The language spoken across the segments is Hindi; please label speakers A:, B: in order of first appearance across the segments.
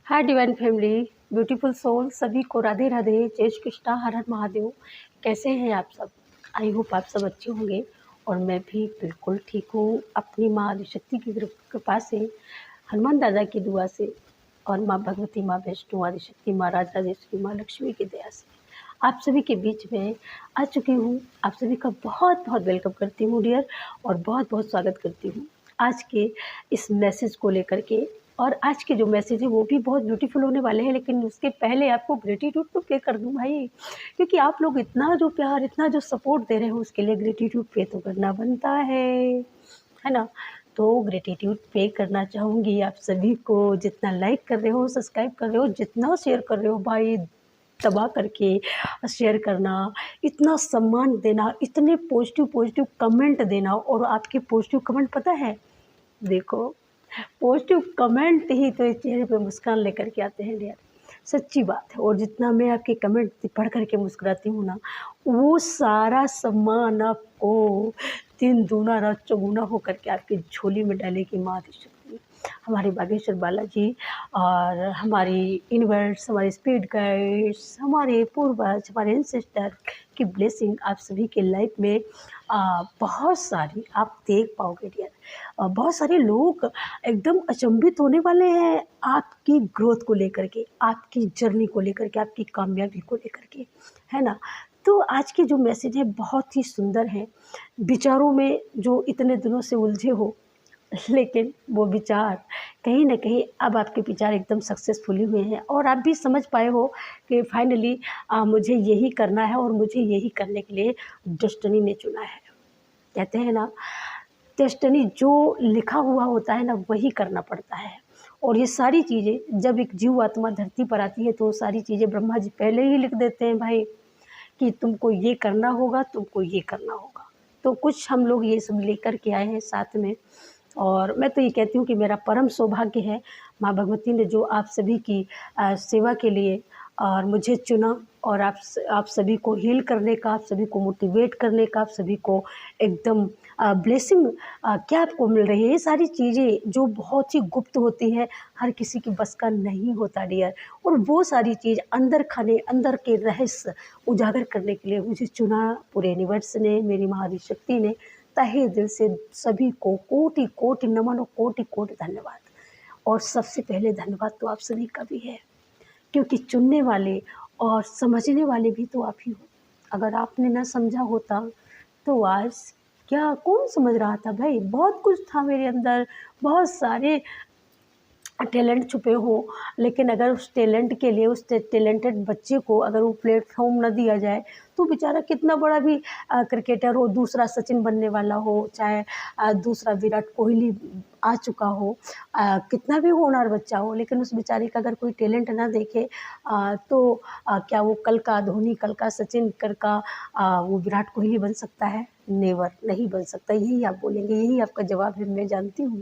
A: हाय डिवाइन फैमिली, ब्यूटीफुल सोल, सभी को राधे राधे, जय श्री कृष्णा, हर हर महादेव। कैसे हैं आप सब? आई होप आप सब अच्छे होंगे और मैं भी बिल्कुल ठीक हूँ। अपनी माँ आदिशक्ति की कृपा से, हनुमान दादा की दुआ से और माँ भगवती, माँ वैष्णो आदिशक्ति, माँ राजराजेश्वरी, माँ लक्ष्मी की दया से आप सभी के बीच में आ चुकी हूँ। आप सभी का बहुत बहुत वेलकम करती हूँ डियर, और बहुत बहुत स्वागत करती हूँ आज के इस मैसेज को लेकर के। और आज के जो मैसेज है वो भी बहुत ब्यूटीफुल होने वाले हैं, लेकिन उसके पहले आपको ग्रेटिट्यूड तो पे कर दूँ भाई, क्योंकि आप लोग इतना जो प्यार, इतना जो सपोर्ट दे रहे हो, उसके लिए ग्रेटिट्यूड पे तो करना बनता है ना। तो ग्रेटिट्यूड पे करना चाहूँगी आप सभी को, जितना लाइक कर रहे हो, सब्सक्राइब कर रहे हो, जितना शेयर कर रहे हो भाई, दबा करके शेयर करना, इतना सम्मान देना, इतने पॉजिटिव पॉजिटिव कमेंट देना। और आपके पॉजिटिव कमेंट पता है, देखो पॉजिटिव कमेंट ही तो इस चेहरे पे मुस्कान लेकर के आते हैं डियर, सच्ची बात है। और जितना मैं आपके कमेंट पढ़ करके मुस्कुराती हूँ ना, वो सारा सम्मान आपको तीन दूना रात चौगुना होकर के आपकी झोली में डालेगी माँ आदिशक्ति, हमारे बागेश्वर बालाजी, और हमारी यूनिवर्स, हमारे स्पिरिट गाइड्स, हमारे पूर्वज, हमारे एंसेस्टर की ब्लेसिंग आप सभी के लाइफ में बहुत सारी आप देख पाओगे डियर। बहुत सारे लोग एकदम अचंभित होने वाले हैं आपकी ग्रोथ को लेकर के, आपकी जर्नी को लेकर के, आपकी कामयाबी को लेकर के, है ना। तो आज के जो मैसेज है बहुत ही सुंदर है। विचारों में जो इतने दिनों से उलझे हो, लेकिन वो विचार कहीं ना कहीं अब आपके विचार एकदम सक्सेसफुली हुए हैं और आप भी समझ पाए हो कि फाइनली मुझे यही करना है और मुझे यही करने के लिए डेस्टिनी ने चुना है। कहते हैं ना, डेस्टिनी जो लिखा हुआ होता है ना, वही करना पड़ता है। और ये सारी चीज़ें जब एक जीव आत्मा धरती पर आती है तो वो सारी चीज़ें ब्रह्मा जी पहले ही लिख देते हैं भाई, कि तुमको ये करना होगा, तुमको ये करना होगा। तो कुछ हम लोग ये सब लेकर के आए हैं साथ में। और मैं तो ये कहती हूँ कि मेरा परम सौभाग्य है, माँ भगवती ने जो आप सभी की सेवा के लिए और मुझे चुना, और आप सभी को हील करने का, आप सभी को मोटिवेट करने का, आप सभी को एकदम ब्लेसिंग क्या आपको मिल रही है। ये सारी चीज़ें जो बहुत ही गुप्त होती हैं, हर किसी की बस का नहीं होता डियर। और वो सारी चीज़ अंदर खाने, अंदर के रहस्य उजागर करने के लिए मुझे चुना पूरे यूनिवर्स ने, मेरी महाशक्ति ने। तहे दिल से सभी को कोटि कोटि नमन और कोटि कोटि धन्यवाद। और सबसे पहले धन्यवाद तो आप सभी का भी है, क्योंकि चुनने वाले और समझने वाले भी तो आप ही हो। अगर आपने ना समझा होता तो आज क्या कौन समझ रहा था भाई। बहुत कुछ था मेरे अंदर, बहुत सारे टैलेंट छुपे हो, लेकिन अगर उस टैलेंट के लिए, उस टैलेंटेड बच्चे को अगर वो प्लेटफॉर्म न दिया जाए तो बेचारा कितना बड़ा भी क्रिकेटर हो, दूसरा सचिन बनने वाला हो, चाहे दूसरा विराट कोहली आ चुका हो, कितना भी होनहार बच्चा हो, लेकिन उस बेचारे का अगर कोई टैलेंट ना देखे तो क्या वो कल का धोनी, कल का सचिन, कल का वो विराट कोहली बन सकता है? नेवर, नहीं बन सकता। यही आप बोलेंगे, यही आपका जवाब है, मैं जानती हूँ।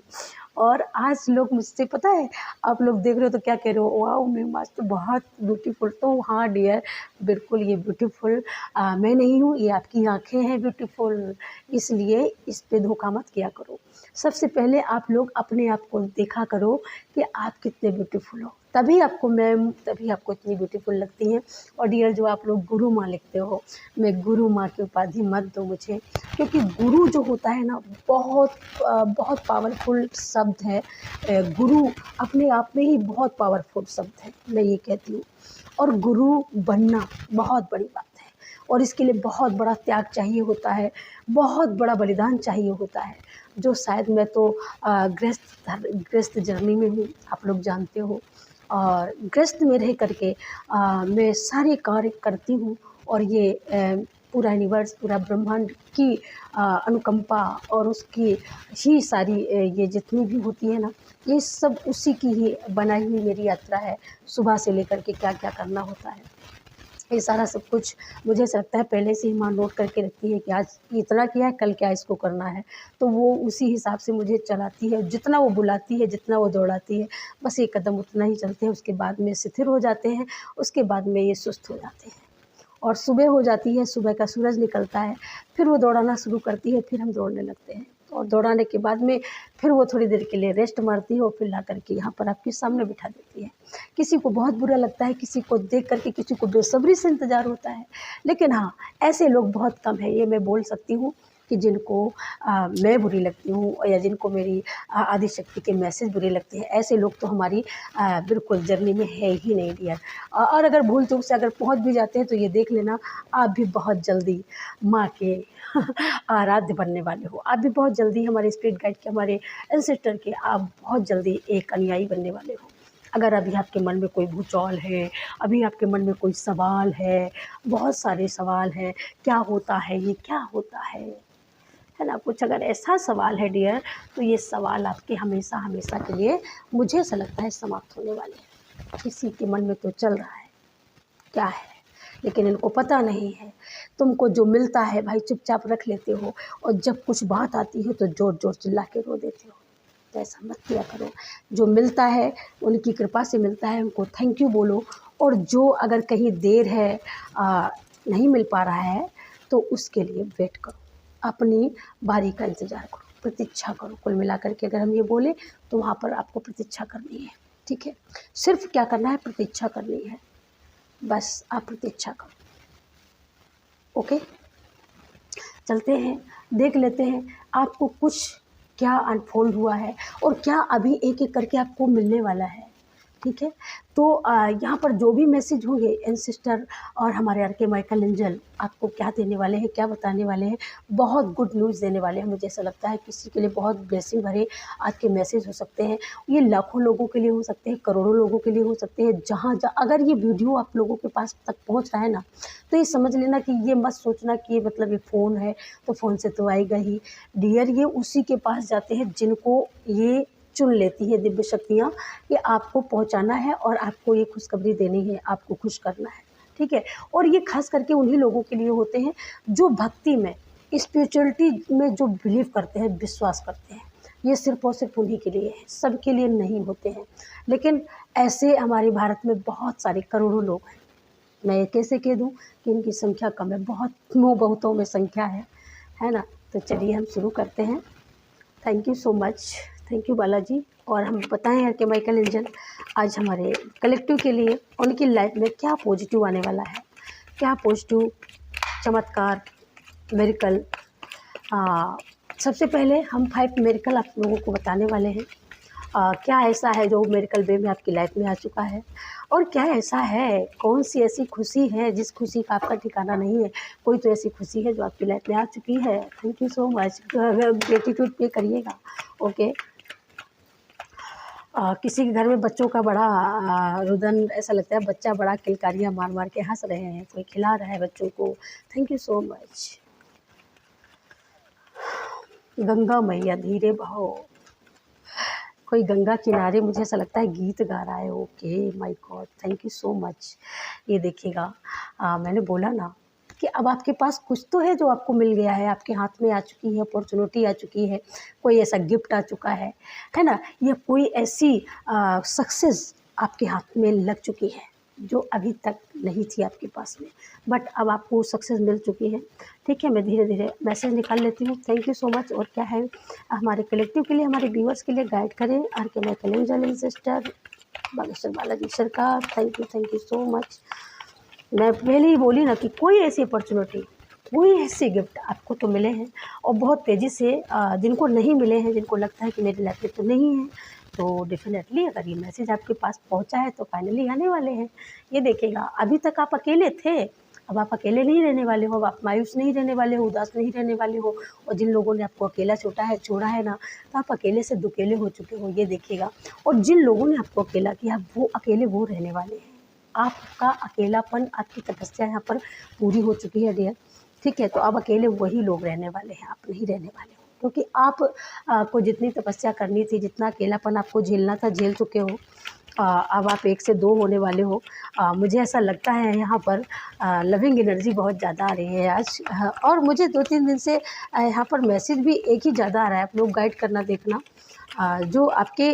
A: और आज लोग मुझसे, पता है आप लोग देख रहे हो तो क्या कह रहे हो, वाह मैम आज तो बहुत ब्यूटीफुल। तो हाँ डियर, बिल्कुल ये ब्यूटीफुल मैं नहीं हूँ, ये आपकी आंखें हैं ब्यूटीफुल, इसलिए इस पे धोखा मत किया करो। सबसे पहले आप लोग अपने आप को देखा करो कि आप कितने ब्यूटीफुल हो, तभी आपको मैम, तभी आपको इतनी ब्यूटीफुल लगती हैं। और डियर, जो आप लोग गुरु माँ लिखते हो, मैं गुरु माँ की उपाधि मत दो मुझे, क्योंकि गुरु जो होता है ना, बहुत पावरफुल शब्द है। गुरु अपने आप में ही बहुत पावरफुल शब्द है, मैं ये कहती हूँ। और गुरु बनना बहुत बड़ी बात है, और इसके लिए बहुत बड़ा त्याग चाहिए होता है, बहुत बड़ा बलिदान चाहिए होता है, जो शायद मैं तो गृहस्थ जर्नी में हूँ, आप लोग जानते हो। और गृहस्थ में रह करके मैं सारे कार्य करती हूँ, और ये पूरा यूनिवर्स, पूरा ब्रह्मांड की अनुकंपा और उसकी ही सारी ये जितनी भी होती है ना, ये सब उसी की ही बनाई हुई मेरी यात्रा है। सुबह से लेकर के क्या क्या करना होता है, ये सारा सब कुछ मुझे ऐसा लगता है पहले से ही माँ नोट करके रखती है कि आज इतना किया है, कल क्या इसको करना है। तो वो उसी हिसाब से मुझे चलाती है, जितना वो बुलाती है, जितना वो दौड़ाती है, बस एक कदम उतना ही चलते हैं। उसके बाद में शिथिल हो जाते हैं, उसके बाद में ये सुस्त हो जाते हैं। और सुबह हो जाती है, सुबह का सूरज निकलता है, फिर वो दौड़ाना शुरू करती है, फिर हम दौड़ने लगते हैं। और दौड़ाने के बाद में फिर वो थोड़ी देर के लिए रेस्ट मारती है और फिर ला करके यहाँ पर आपके सामने बिठा देती है। किसी को बहुत बुरा लगता है, किसी को देख करके किसी को बेसब्री से इंतज़ार होता है, लेकिन हाँ, ऐसे लोग बहुत कम हैं, ये मैं बोल सकती हूँ कि जिनको मैं बुरी लगती हूँ या जिनको मेरी आदिशक्ति के मैसेज बुरे लगते हैं। ऐसे लोग तो हमारी बिल्कुल जर्नी में है ही नहीं डियर। और अगर भूल चूक से अगर पहुँच भी जाते हैं तो ये देख लेना, आप भी बहुत जल्दी माँ के आराध्य बनने वाले हो। आप भी बहुत जल्दी हमारे स्पिरिट गाइड के, हमारे एंसेस्टर के, आप बहुत जल्दी एक अनुयायी बनने वाले हो। अगर अभी आपके मन में कोई भूचाल है, अभी आपके मन में कोई सवाल है, बहुत सारे सवाल हैं, क्या होता है ये, क्या होता है ना, कुछ अगर ऐसा सवाल है डियर, तो ये सवाल आपके हमेशा हमेशा के लिए मुझे ऐसा लगता है समाप्त होने वाले हैं। किसी के मन में तो चल रहा है क्या है, लेकिन इनको पता नहीं है। तुमको जो मिलता है भाई चुपचाप रख लेते हो, और जब कुछ बात आती है तो ज़ोर ज़ोर चिल्ला के रो देते हो। तो ऐसा मत किया करो। जो मिलता है उनकी कृपा से मिलता है, उनको थैंक यू बोलो। और जो अगर कहीं देर है, नहीं मिल पा रहा है, तो उसके लिए वेट करो, अपनी बारी का इंतज़ार करो, प्रतीक्षा करो। कुल मिलाकर के अगर हम ये बोले तो वहाँ पर आपको प्रतीक्षा करनी है, ठीक है। सिर्फ क्या करना है, प्रतीक्षा करनी है, बस आप प्रतीक्षा करो। ओके, चलते हैं, देख लेते हैं आपको कुछ क्या अनफोल्ड हुआ है और क्या अभी एक एक करके आपको मिलने वाला है, ठीक है। तो यहाँ पर जो भी मैसेज होंगे एंसेस्टर और हमारे आर्के माइकल एंजल आपको क्या देने वाले हैं, क्या बताने वाले हैं, बहुत गुड न्यूज़ देने वाले हैं। मुझे ऐसा लगता है किसी के लिए बहुत ब्लेसिंग भरे आज के मैसेज हो सकते हैं। ये लाखों लोगों के लिए हो सकते हैं, करोड़ों लोगों के लिए हो सकते हैं। जहाँ अगर ये वीडियो आप लोगों के पास तक पहुँच रहा है ना, तो ये समझ लेना कि ये मत सोचना कि ये मतलब ये फ़ोन है तो फ़ोन से तो आएगा ही डियर। ये उसी के पास जाते हैं जिनको ये चुन लेती है दिव्य शक्तियाँ कि आपको पहुंचाना है और आपको ये खुशखबरी देनी है, आपको खुश करना है, ठीक है। और ये खास करके उन्हीं लोगों के लिए होते हैं जो भक्ति में, स्पिरिचुअलिटी में जो बिलीव करते हैं, विश्वास करते हैं। ये सिर्फ और सिर्फ उन्हीं के लिए है, सबके लिए नहीं होते हैं। लेकिन ऐसे हमारे भारत में बहुत सारे करोड़ों लोग हैं। मैं ये कैसे कह दूँ कि इनकी संख्या कम है, बहुतों में संख्या है ना। तो चलिए हम शुरू करते हैं। Thank you so much, thank you Balaji. और हम बताएं हैं कि माइकल एंजल आज हमारे कलेक्टिव के लिए उनकी लाइफ में क्या पॉजिटिव आने वाला है, क्या पॉजिटिव चमत्कार मिरेकल। सबसे पहले हम 5 मिरेकल आप लोगों को बताने वाले हैं। क्या ऐसा है जो मिरेकल वे में आपकी लाइफ में आ चुका है, और क्या ऐसा है, कौन सी ऐसी खुशी है जिस खुशी का आपका ठिकाना नहीं है। कोई तो ऐसी खुशी है जो आपकी लाइफ में आ चुकी है। Thank you so much, gratitude पे करिएगा। ओके, किसी के घर में बच्चों का बड़ा रुदन, ऐसा लगता है बच्चा बड़ा किलकारियाँ मार मार के हंस रहे हैं, कोई खिला रहा है बच्चों को। Thank you so much. Ganga मैया धीरे बहो, कोई गंगा किनारे मुझे ऐसा लगता है गीत गा रहा है। Okay my God, thank you so much. ये देखिएगा, मैंने बोला ना कि अब आपके पास कुछ तो है जो आपको मिल गया है, आपके हाथ में आ चुकी है, अपॉर्चुनिटी आ चुकी है, कोई ऐसा गिफ्ट आ चुका है ना, या कोई ऐसी सक्सेस आपके हाथ में लग चुकी है जो अभी तक नहीं थी आपके पास में, बट अब आपको सक्सेस मिल चुकी है, ठीक है। मैं धीरे धीरे मैसेज निकाल लेती हूँ। Thank you so much. और क्या है हमारे कलेक्टिव के लिए, हमारे व्यूअर्स के लिए गाइड करें arch Michael angel sister Bageshwar Balaji Sarkar. Thank you so much. मैं पहले ही बोली ना कि कोई ऐसी अपॉर्चुनिटी, कोई ऐसे गिफ्ट आपको तो मिले हैं, और बहुत तेज़ी से जिनको नहीं मिले हैं, जिनको लगता है कि मेरी लाइफ में तो नहीं है, तो डेफिनेटली अगर ये मैसेज आपके पास पहुंचा है तो फाइनली आने वाले हैं। ये देखिएगा, अभी तक आप अकेले थे, अब आप अकेले नहीं रहने वाले हो, अब आप मायूस नहीं रहने वाले हो, उदास नहीं रहने वाले हो। और जिन लोगों ने आपको अकेला छोड़ा है ना, तो आप अकेले से दुकेले हो चुके हो, ये देखिएगा। और जिन लोगों ने आपको अकेला किया, वो अकेले वो रहने वाले हैं। आपका अकेलापन, आपकी तपस्या यहाँ पर पूरी हो चुकी है डियर, ठीक है। तो अब अकेले वही लोग रहने वाले हैं, आप नहीं रहने वाले हो, क्योंकि आपको जितनी तपस्या करनी थी, जितना अकेलापन आपको झेलना था, झेल चुके हो। अब आप 1 से 2 होने वाले हो। मुझे ऐसा लगता है यहाँ पर लविंग एनर्जी बहुत ज़्यादा आ रही है आज। और मुझे 2-3 दिन से यहाँ पर मैसेज भी एक ही ज़्यादा आ रहा है। आप लोग गाइड करना देखना, जो आपके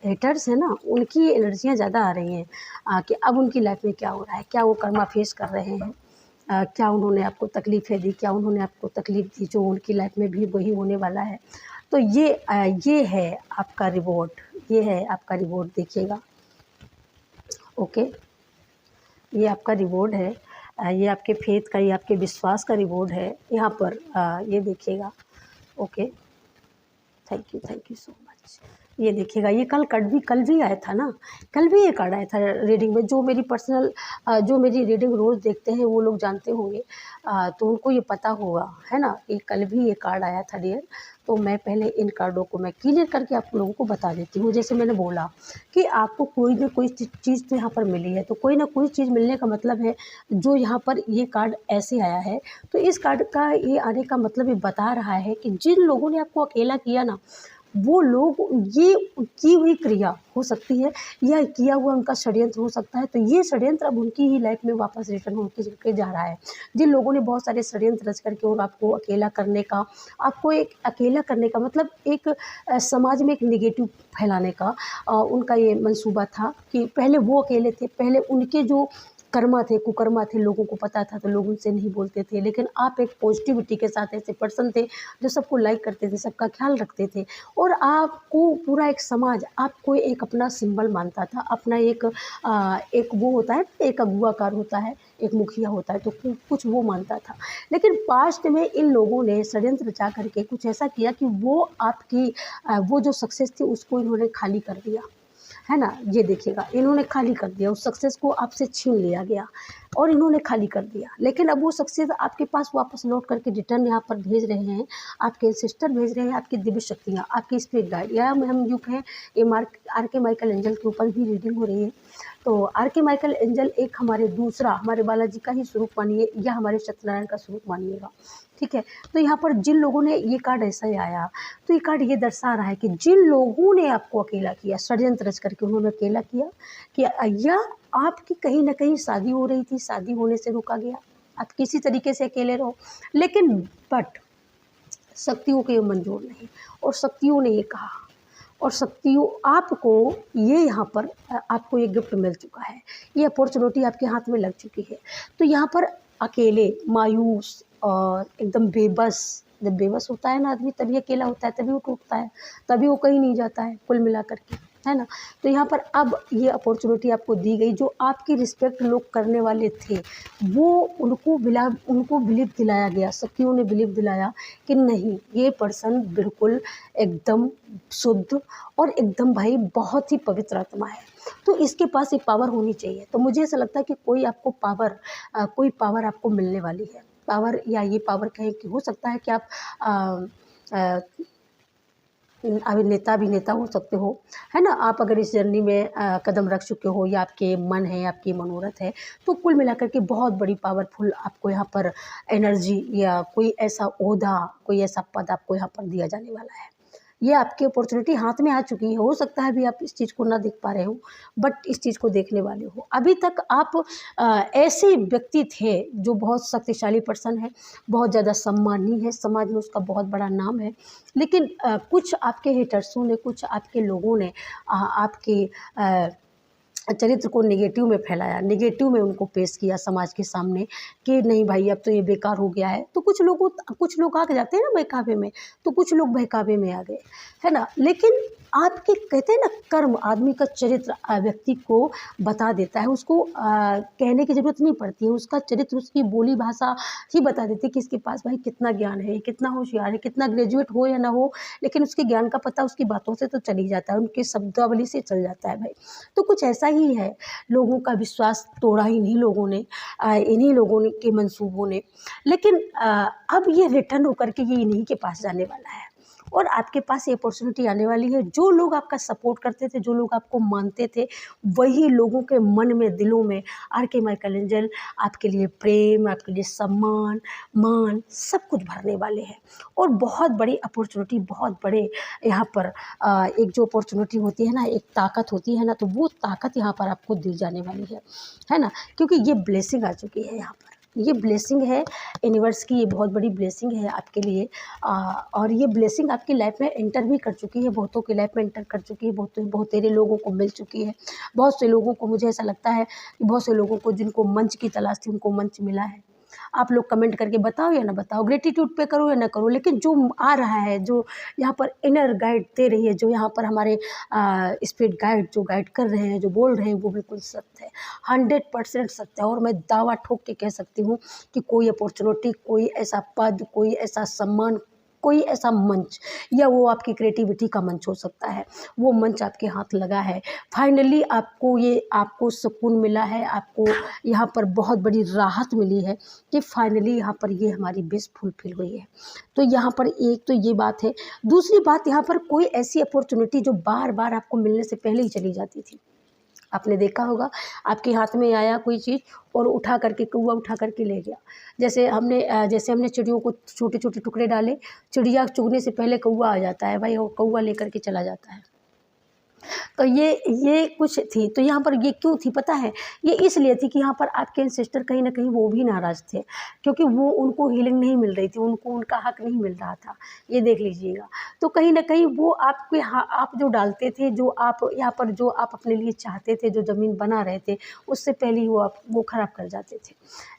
A: हेटर्स हैं ना, उनकी एनर्जियाँ ज़्यादा आ रही हैं कि अब उनकी लाइफ में क्या हो रहा है, क्या वो कर्मा फेस कर रहे हैं, क्या उन्होंने आपको तकलीफ़ें दी, क्या उन्होंने आपको तकलीफ़ दी, जो उनकी लाइफ में भी वही होने वाला है। तो ये है आपका रिवॉर्ड, ये है आपका रिवॉर्ड, देखिएगा। ओके, ये आपका रिवॉर्ड है। ये आपके फेथ का, ये आपके विश्वास का रिवॉर्ड है यहाँ पर। ये देखिएगा। Okay, thank you so much. ये देखिएगा, ये कल भी आया था ना, कल भी ये कार्ड आया था रीडिंग में। जो मेरी पर्सनल जो मेरी रीडिंग रोज़ देखते हैं वो लोग जानते होंगे, तो उनको ये पता होगा, है ना। ये कल भी ये कार्ड आया था डियर। तो मैं पहले इन कार्डों को मैं क्लियर करके आप लोगों को बता देती हूँ। जैसे मैंने बोला कि आपको कोई ना कोई चीज़ तो यहाँ पर मिली है, तो कोई ना कोई चीज़ मिलने का मतलब है, जो यहाँ पर ये कार्ड ऐसे आया है, तो इस कार्ड का ये आने का मतलब ये बता रहा है कि जिन लोगों ने आपको अकेला किया ना, वो लोग, ये की हुई क्रिया हो सकती है या किया हुआ उनका षड्यंत्र हो सकता है, तो ये षड्यंत्र अब उनकी ही लाइफ में वापस रिटर्न होके जा रहा है। जिन लोगों ने बहुत सारे षड्यंत्र रच करके और आपको अकेला करने का, आपको एक अकेला करने का मतलब एक समाज में एक नेगेटिव फैलाने का उनका ये मंसूबा था कि पहले वो अकेले थे, पहले उनके जो कर्मा थे, कुकर्मा थे, लोगों को पता था तो लोग उनसे नहीं बोलते थे। लेकिन आप एक पॉजिटिविटी के साथ ऐसे पर्सन थे जो सबको लाइक करते थे, सबका ख्याल रखते थे, और आपको पूरा एक समाज आपको एक अपना सिंबल मानता था, अपना एक वो होता है, एक अगुवाकार होता है, एक मुखिया होता है, तो कुछ वो मानता था। लेकिन पास्ट में इन लोगों ने षड्यंत्र रचा करके कुछ ऐसा किया कि वो आपकी वो जो सक्सेस थी उसको इन्होंने खाली कर दिया, है ना। ये देखिएगा, इन्होंने खाली कर दिया, उस सक्सेस को आपसे छीन लिया गया और इन्होंने खाली कर दिया। लेकिन अब वो सक्सेस आपके पास वापस लौट करके रिटर्न यहाँ पर भेज रहे हैं, आपके सिस्टर भेज रहे हैं, आपकी दिव्य शक्तियाँ, आपकी स्पिरिट गाइड, या हम यूँ कहें ये आर के माइकल एंजल के ऊपर भी रीडिंग हो रही है। तो आर के माइकल एंजल एक हमारे बालाजी का ही स्वरूप मानिए या हमारे सत्यनारायण का स्वरूप मानिएगा, ठीक है। तो यहाँ पर जिन लोगों ने, ये कार्ड ऐसा ही आया, तो ये कार्ड ये दर्शा रहा है कि जिन लोगों ने आपको अकेला किया, षड्यंत्र रच करके उन्होंने अकेला किया कि या आपकी कहीं ना कहीं शादी हो रही थी, शादी होने से रोका गया, आप किसी तरीके से अकेले रहो, लेकिन बट शक्तियों को ये मंजूर नहीं, और शक्तियों ने ये कहा, और शक्तियों आपको ये यहाँ पर आपको ये गिफ्ट मिल चुका है, ये अपॉर्चुनिटी आपके हाथ में लग चुकी है। तो यहाँ पर अकेले, मायूस और एकदम बेबस, जब बेबस होता है ना आदमी, तभी अकेला होता है, तभी वो टूटता है, तभी वो कहीं नहीं जाता है कुल मिला करके, है ना। तो यहाँ पर अब ये अपॉर्चुनिटी आपको दी गई, जो आपकी रिस्पेक्ट लोग करने वाले थे, वो उनको बिलीव दिलाया गया, शक्तियों ने बिलीव दिलाया कि नहीं, ये पर्सन बिल्कुल एकदम शुद्ध और एकदम भाई बहुत ही पवित्र आत्मा है, तो इसके पास ये पावर होनी चाहिए। तो मुझे ऐसा लगता है कि कोई पावर आपको मिलने वाली है, पावर, या ये पावर कहें कि हो सकता है कि आप अभिनेता हो सकते हो, है ना। आप अगर इस जर्नी में कदम रख चुके हो, या आपके मन है, आपकी मनोरथ है, तो कुल मिलाकर के बहुत बड़ी पावरफुल आपको यहाँ पर एनर्जी या कोई ऐसा ओहदा, कोई ऐसा पद आपको यहाँ पर दिया जाने वाला है। ये आपकी अपॉर्चुनिटी हाथ में आ चुकी है। हो सकता है अभी आप इस चीज़ को ना देख पा रहे हो, बट इस चीज़ को देखने वाले हो। अभी तक आप ऐसे व्यक्ति थे जो बहुत शक्तिशाली पर्सन है, बहुत ज़्यादा सम्मानीय है, समाज में उसका बहुत बड़ा नाम है, लेकिन कुछ आपके हेटर्सों ने, कुछ आपके लोगों ने आपके चरित्र को नेगेटिव में फैलाया, नेगेटिव में उनको पेश किया समाज के सामने कि नहीं भाई अब तो ये बेकार हो गया है। तो कुछ लोग आ जाते हैं ना बहकावे में, तो कुछ लोग बहकावे में आ गए, है ना। लेकिन आपके कहते हैं ना, कर्म, आदमी का चरित्र व्यक्ति को बता देता है, उसको कहने की ज़रूरत नहीं पड़ती है, उसका चरित्र, उसकी बोली भाषा ही बता देती है कि इसके पास भाई कितना ज्ञान है, कितना होशियार है, कितना ग्रेजुएट हो या ना हो, लेकिन उसके ज्ञान का पता उसकी बातों से तो चल ही जाता है, उनकी शब्दावली से चल जाता है भाई। तो कुछ ऐसा ही है, लोगों का विश्वास तोड़ा इन्हीं लोगों ने, इन्हीं लोगों ने के मंसूबों ने। लेकिन अब ये रिटर्न होकर के ये इन्हीं के पास जाने वाला है, और आपके पास ये अपॉर्चुनिटी आने वाली है। जो लोग आपका सपोर्ट करते थे, जो लोग आपको मानते थे, वही लोगों के मन में, दिलों में आर के माइकल एंजल आपके लिए प्रेम, आपके लिए सम्मान, मान, सब कुछ भरने वाले हैं। और बहुत बड़ी अपॉर्चुनिटी, बहुत बड़े यहाँ पर एक जो अपॉर्चुनिटी होती है ना, एक ताकत होती है ना, तो वो ताकत यहाँ पर आपको दी जाने वाली है ना, क्योंकि ये ब्लेसिंग आ चुकी है यहाँ पर। ये ब्लेसिंग है यूनिवर्स की, ये बहुत बड़ी ब्लेसिंग है आपके लिए, और ये ब्लेसिंग आपकी लाइफ में एंटर भी कर चुकी है, बहुतों की लाइफ में एंटर कर चुकी है, बहुतेरे लोगों को मिल चुकी है। बहुत से लोगों को, मुझे ऐसा लगता है कि बहुत से लोगों को जिनको मंच की तलाश थी, उनको मंच मिला है। आप लोग कमेंट करके बताओ या ना बताओ, ग्रेटिट्यूड पे करो या ना करो, लेकिन जो आ रहा है, जो यहाँ पर इनर गाइड दे रही है, जो यहाँ पर हमारे स्पिरिट गाइड जो गाइड कर रहे हैं, जो बोल रहे हैं, वो बिल्कुल सत्य है, 100% सत्य है। और मैं दावा ठोक के कह सकती हूँ कि कोई अपॉर्चुनिटी, कोई ऐसा पद, कोई ऐसा सम्मान, कोई ऐसा मंच, या वो आपकी क्रिएटिविटी का मंच हो सकता है, वो मंच आपके हाथ लगा है। फाइनली आपको सुकून मिला है, आपको यहाँ पर बहुत बड़ी राहत मिली है कि फाइनली यहाँ पर ये हमारी विश फुलफिल हुई है। तो यहाँ पर एक तो ये बात है। दूसरी बात, यहाँ पर कोई ऐसी अपॉर्चुनिटी जो बार बार आपको मिलने से पहले ही चली जाती थी। आपने देखा होगा, आपके हाथ में आया कोई चीज़ और उठा करके, कौवा उठा करके ले गया। जैसे हमने चिड़ियों को छोटे छोटे टुकड़े डाले, चिड़िया चुगने से पहले कौवा आ जाता है भाई, और कौवा लेकर के चला जाता है। तो ये कुछ थी। तो यहाँ पर ये क्यों थी पता है? ये इसलिए थी कि यहाँ पर आपके एंसेस्टर कहीं ना कहीं वो भी नाराज़ थे, क्योंकि वो उनको हीलिंग नहीं मिल रही थी, उनको उनका हक नहीं मिल रहा था। ये देख लीजिएगा। तो कहीं ना कहीं वो आप जो डालते थे, जो आप यहाँ पर जो आप अपने लिए चाहते थे, जो ज़मीन बना रहे थे, उससे पहले ही वो ख़राब कर जाते थे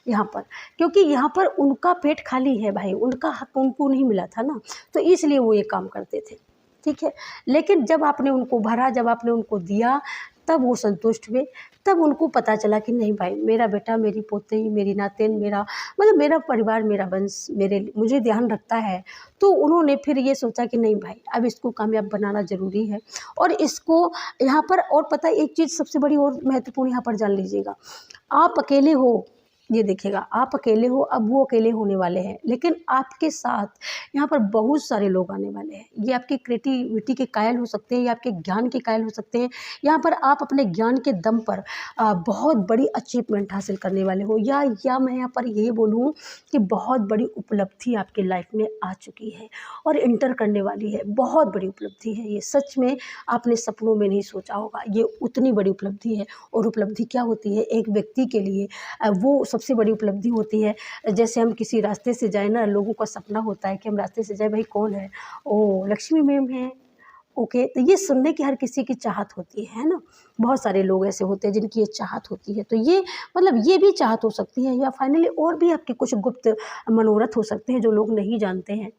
A: यहाँ पर, क्योंकि यहाँ पर उनका पेट खाली है भाई, उनका हक उनको नहीं मिला था ना, तो इसलिए वो ये काम करते थे। ठीक है, लेकिन जब आपने उनको भरा, जब आपने उनको दिया, तब वो संतुष्ट हुए। तब उनको पता चला कि नहीं भाई, मेरा बेटा, मेरी पोती, मेरी नातिन, मेरा परिवार, मेरा वंश मुझे ध्यान रखता है। तो उन्होंने फिर ये सोचा कि नहीं भाई, अब इसको कामयाब बनाना ज़रूरी है। और इसको यहाँ पर, और पता है एक चीज़ सबसे बड़ी और महत्वपूर्ण यहाँ पर जान लीजिएगा, आप अकेले हो, ये देखिएगा, आप अकेले हो, अब वो अकेले होने वाले हैं, लेकिन आपके साथ यहाँ पर बहुत सारे लोग आने वाले हैं। ये आपकी क्रिएटिविटी के कायल हो सकते हैं, या आपके ज्ञान के कायल हो सकते हैं। यहाँ पर आप अपने ज्ञान के दम पर बहुत बड़ी अचीवमेंट हासिल करने वाले हो, या मैं यहाँ पर ये बोलूँ कि बहुत बड़ी उपलब्धि आपकी लाइफ में आ चुकी है और इंटर करने वाली है। बहुत बड़ी उपलब्धि है ये, सच में आपने सपनों में नहीं सोचा होगा, ये उतनी बड़ी उपलब्धि है। और उपलब्धि क्या होती है एक व्यक्ति के लिए, वो सबसे बड़ी उपलब्धि होती है। जैसे हम किसी रास्ते से जाए ना, लोगों का सपना होता है कि हम रास्ते से जाए, भाई कौन है? ओ, लक्ष्मी मैम है। ओके, तो ये सुनने की हर किसी की चाहत होती है ना। बहुत सारे लोग ऐसे होते हैं जिनकी ये चाहत होती है। तो ये मतलब ये भी चाहत हो सकती है, या फाइनली और भी आपके कुछ गुप्त मनोरथ हो सकते हैं जो लोग नहीं जानते हैं,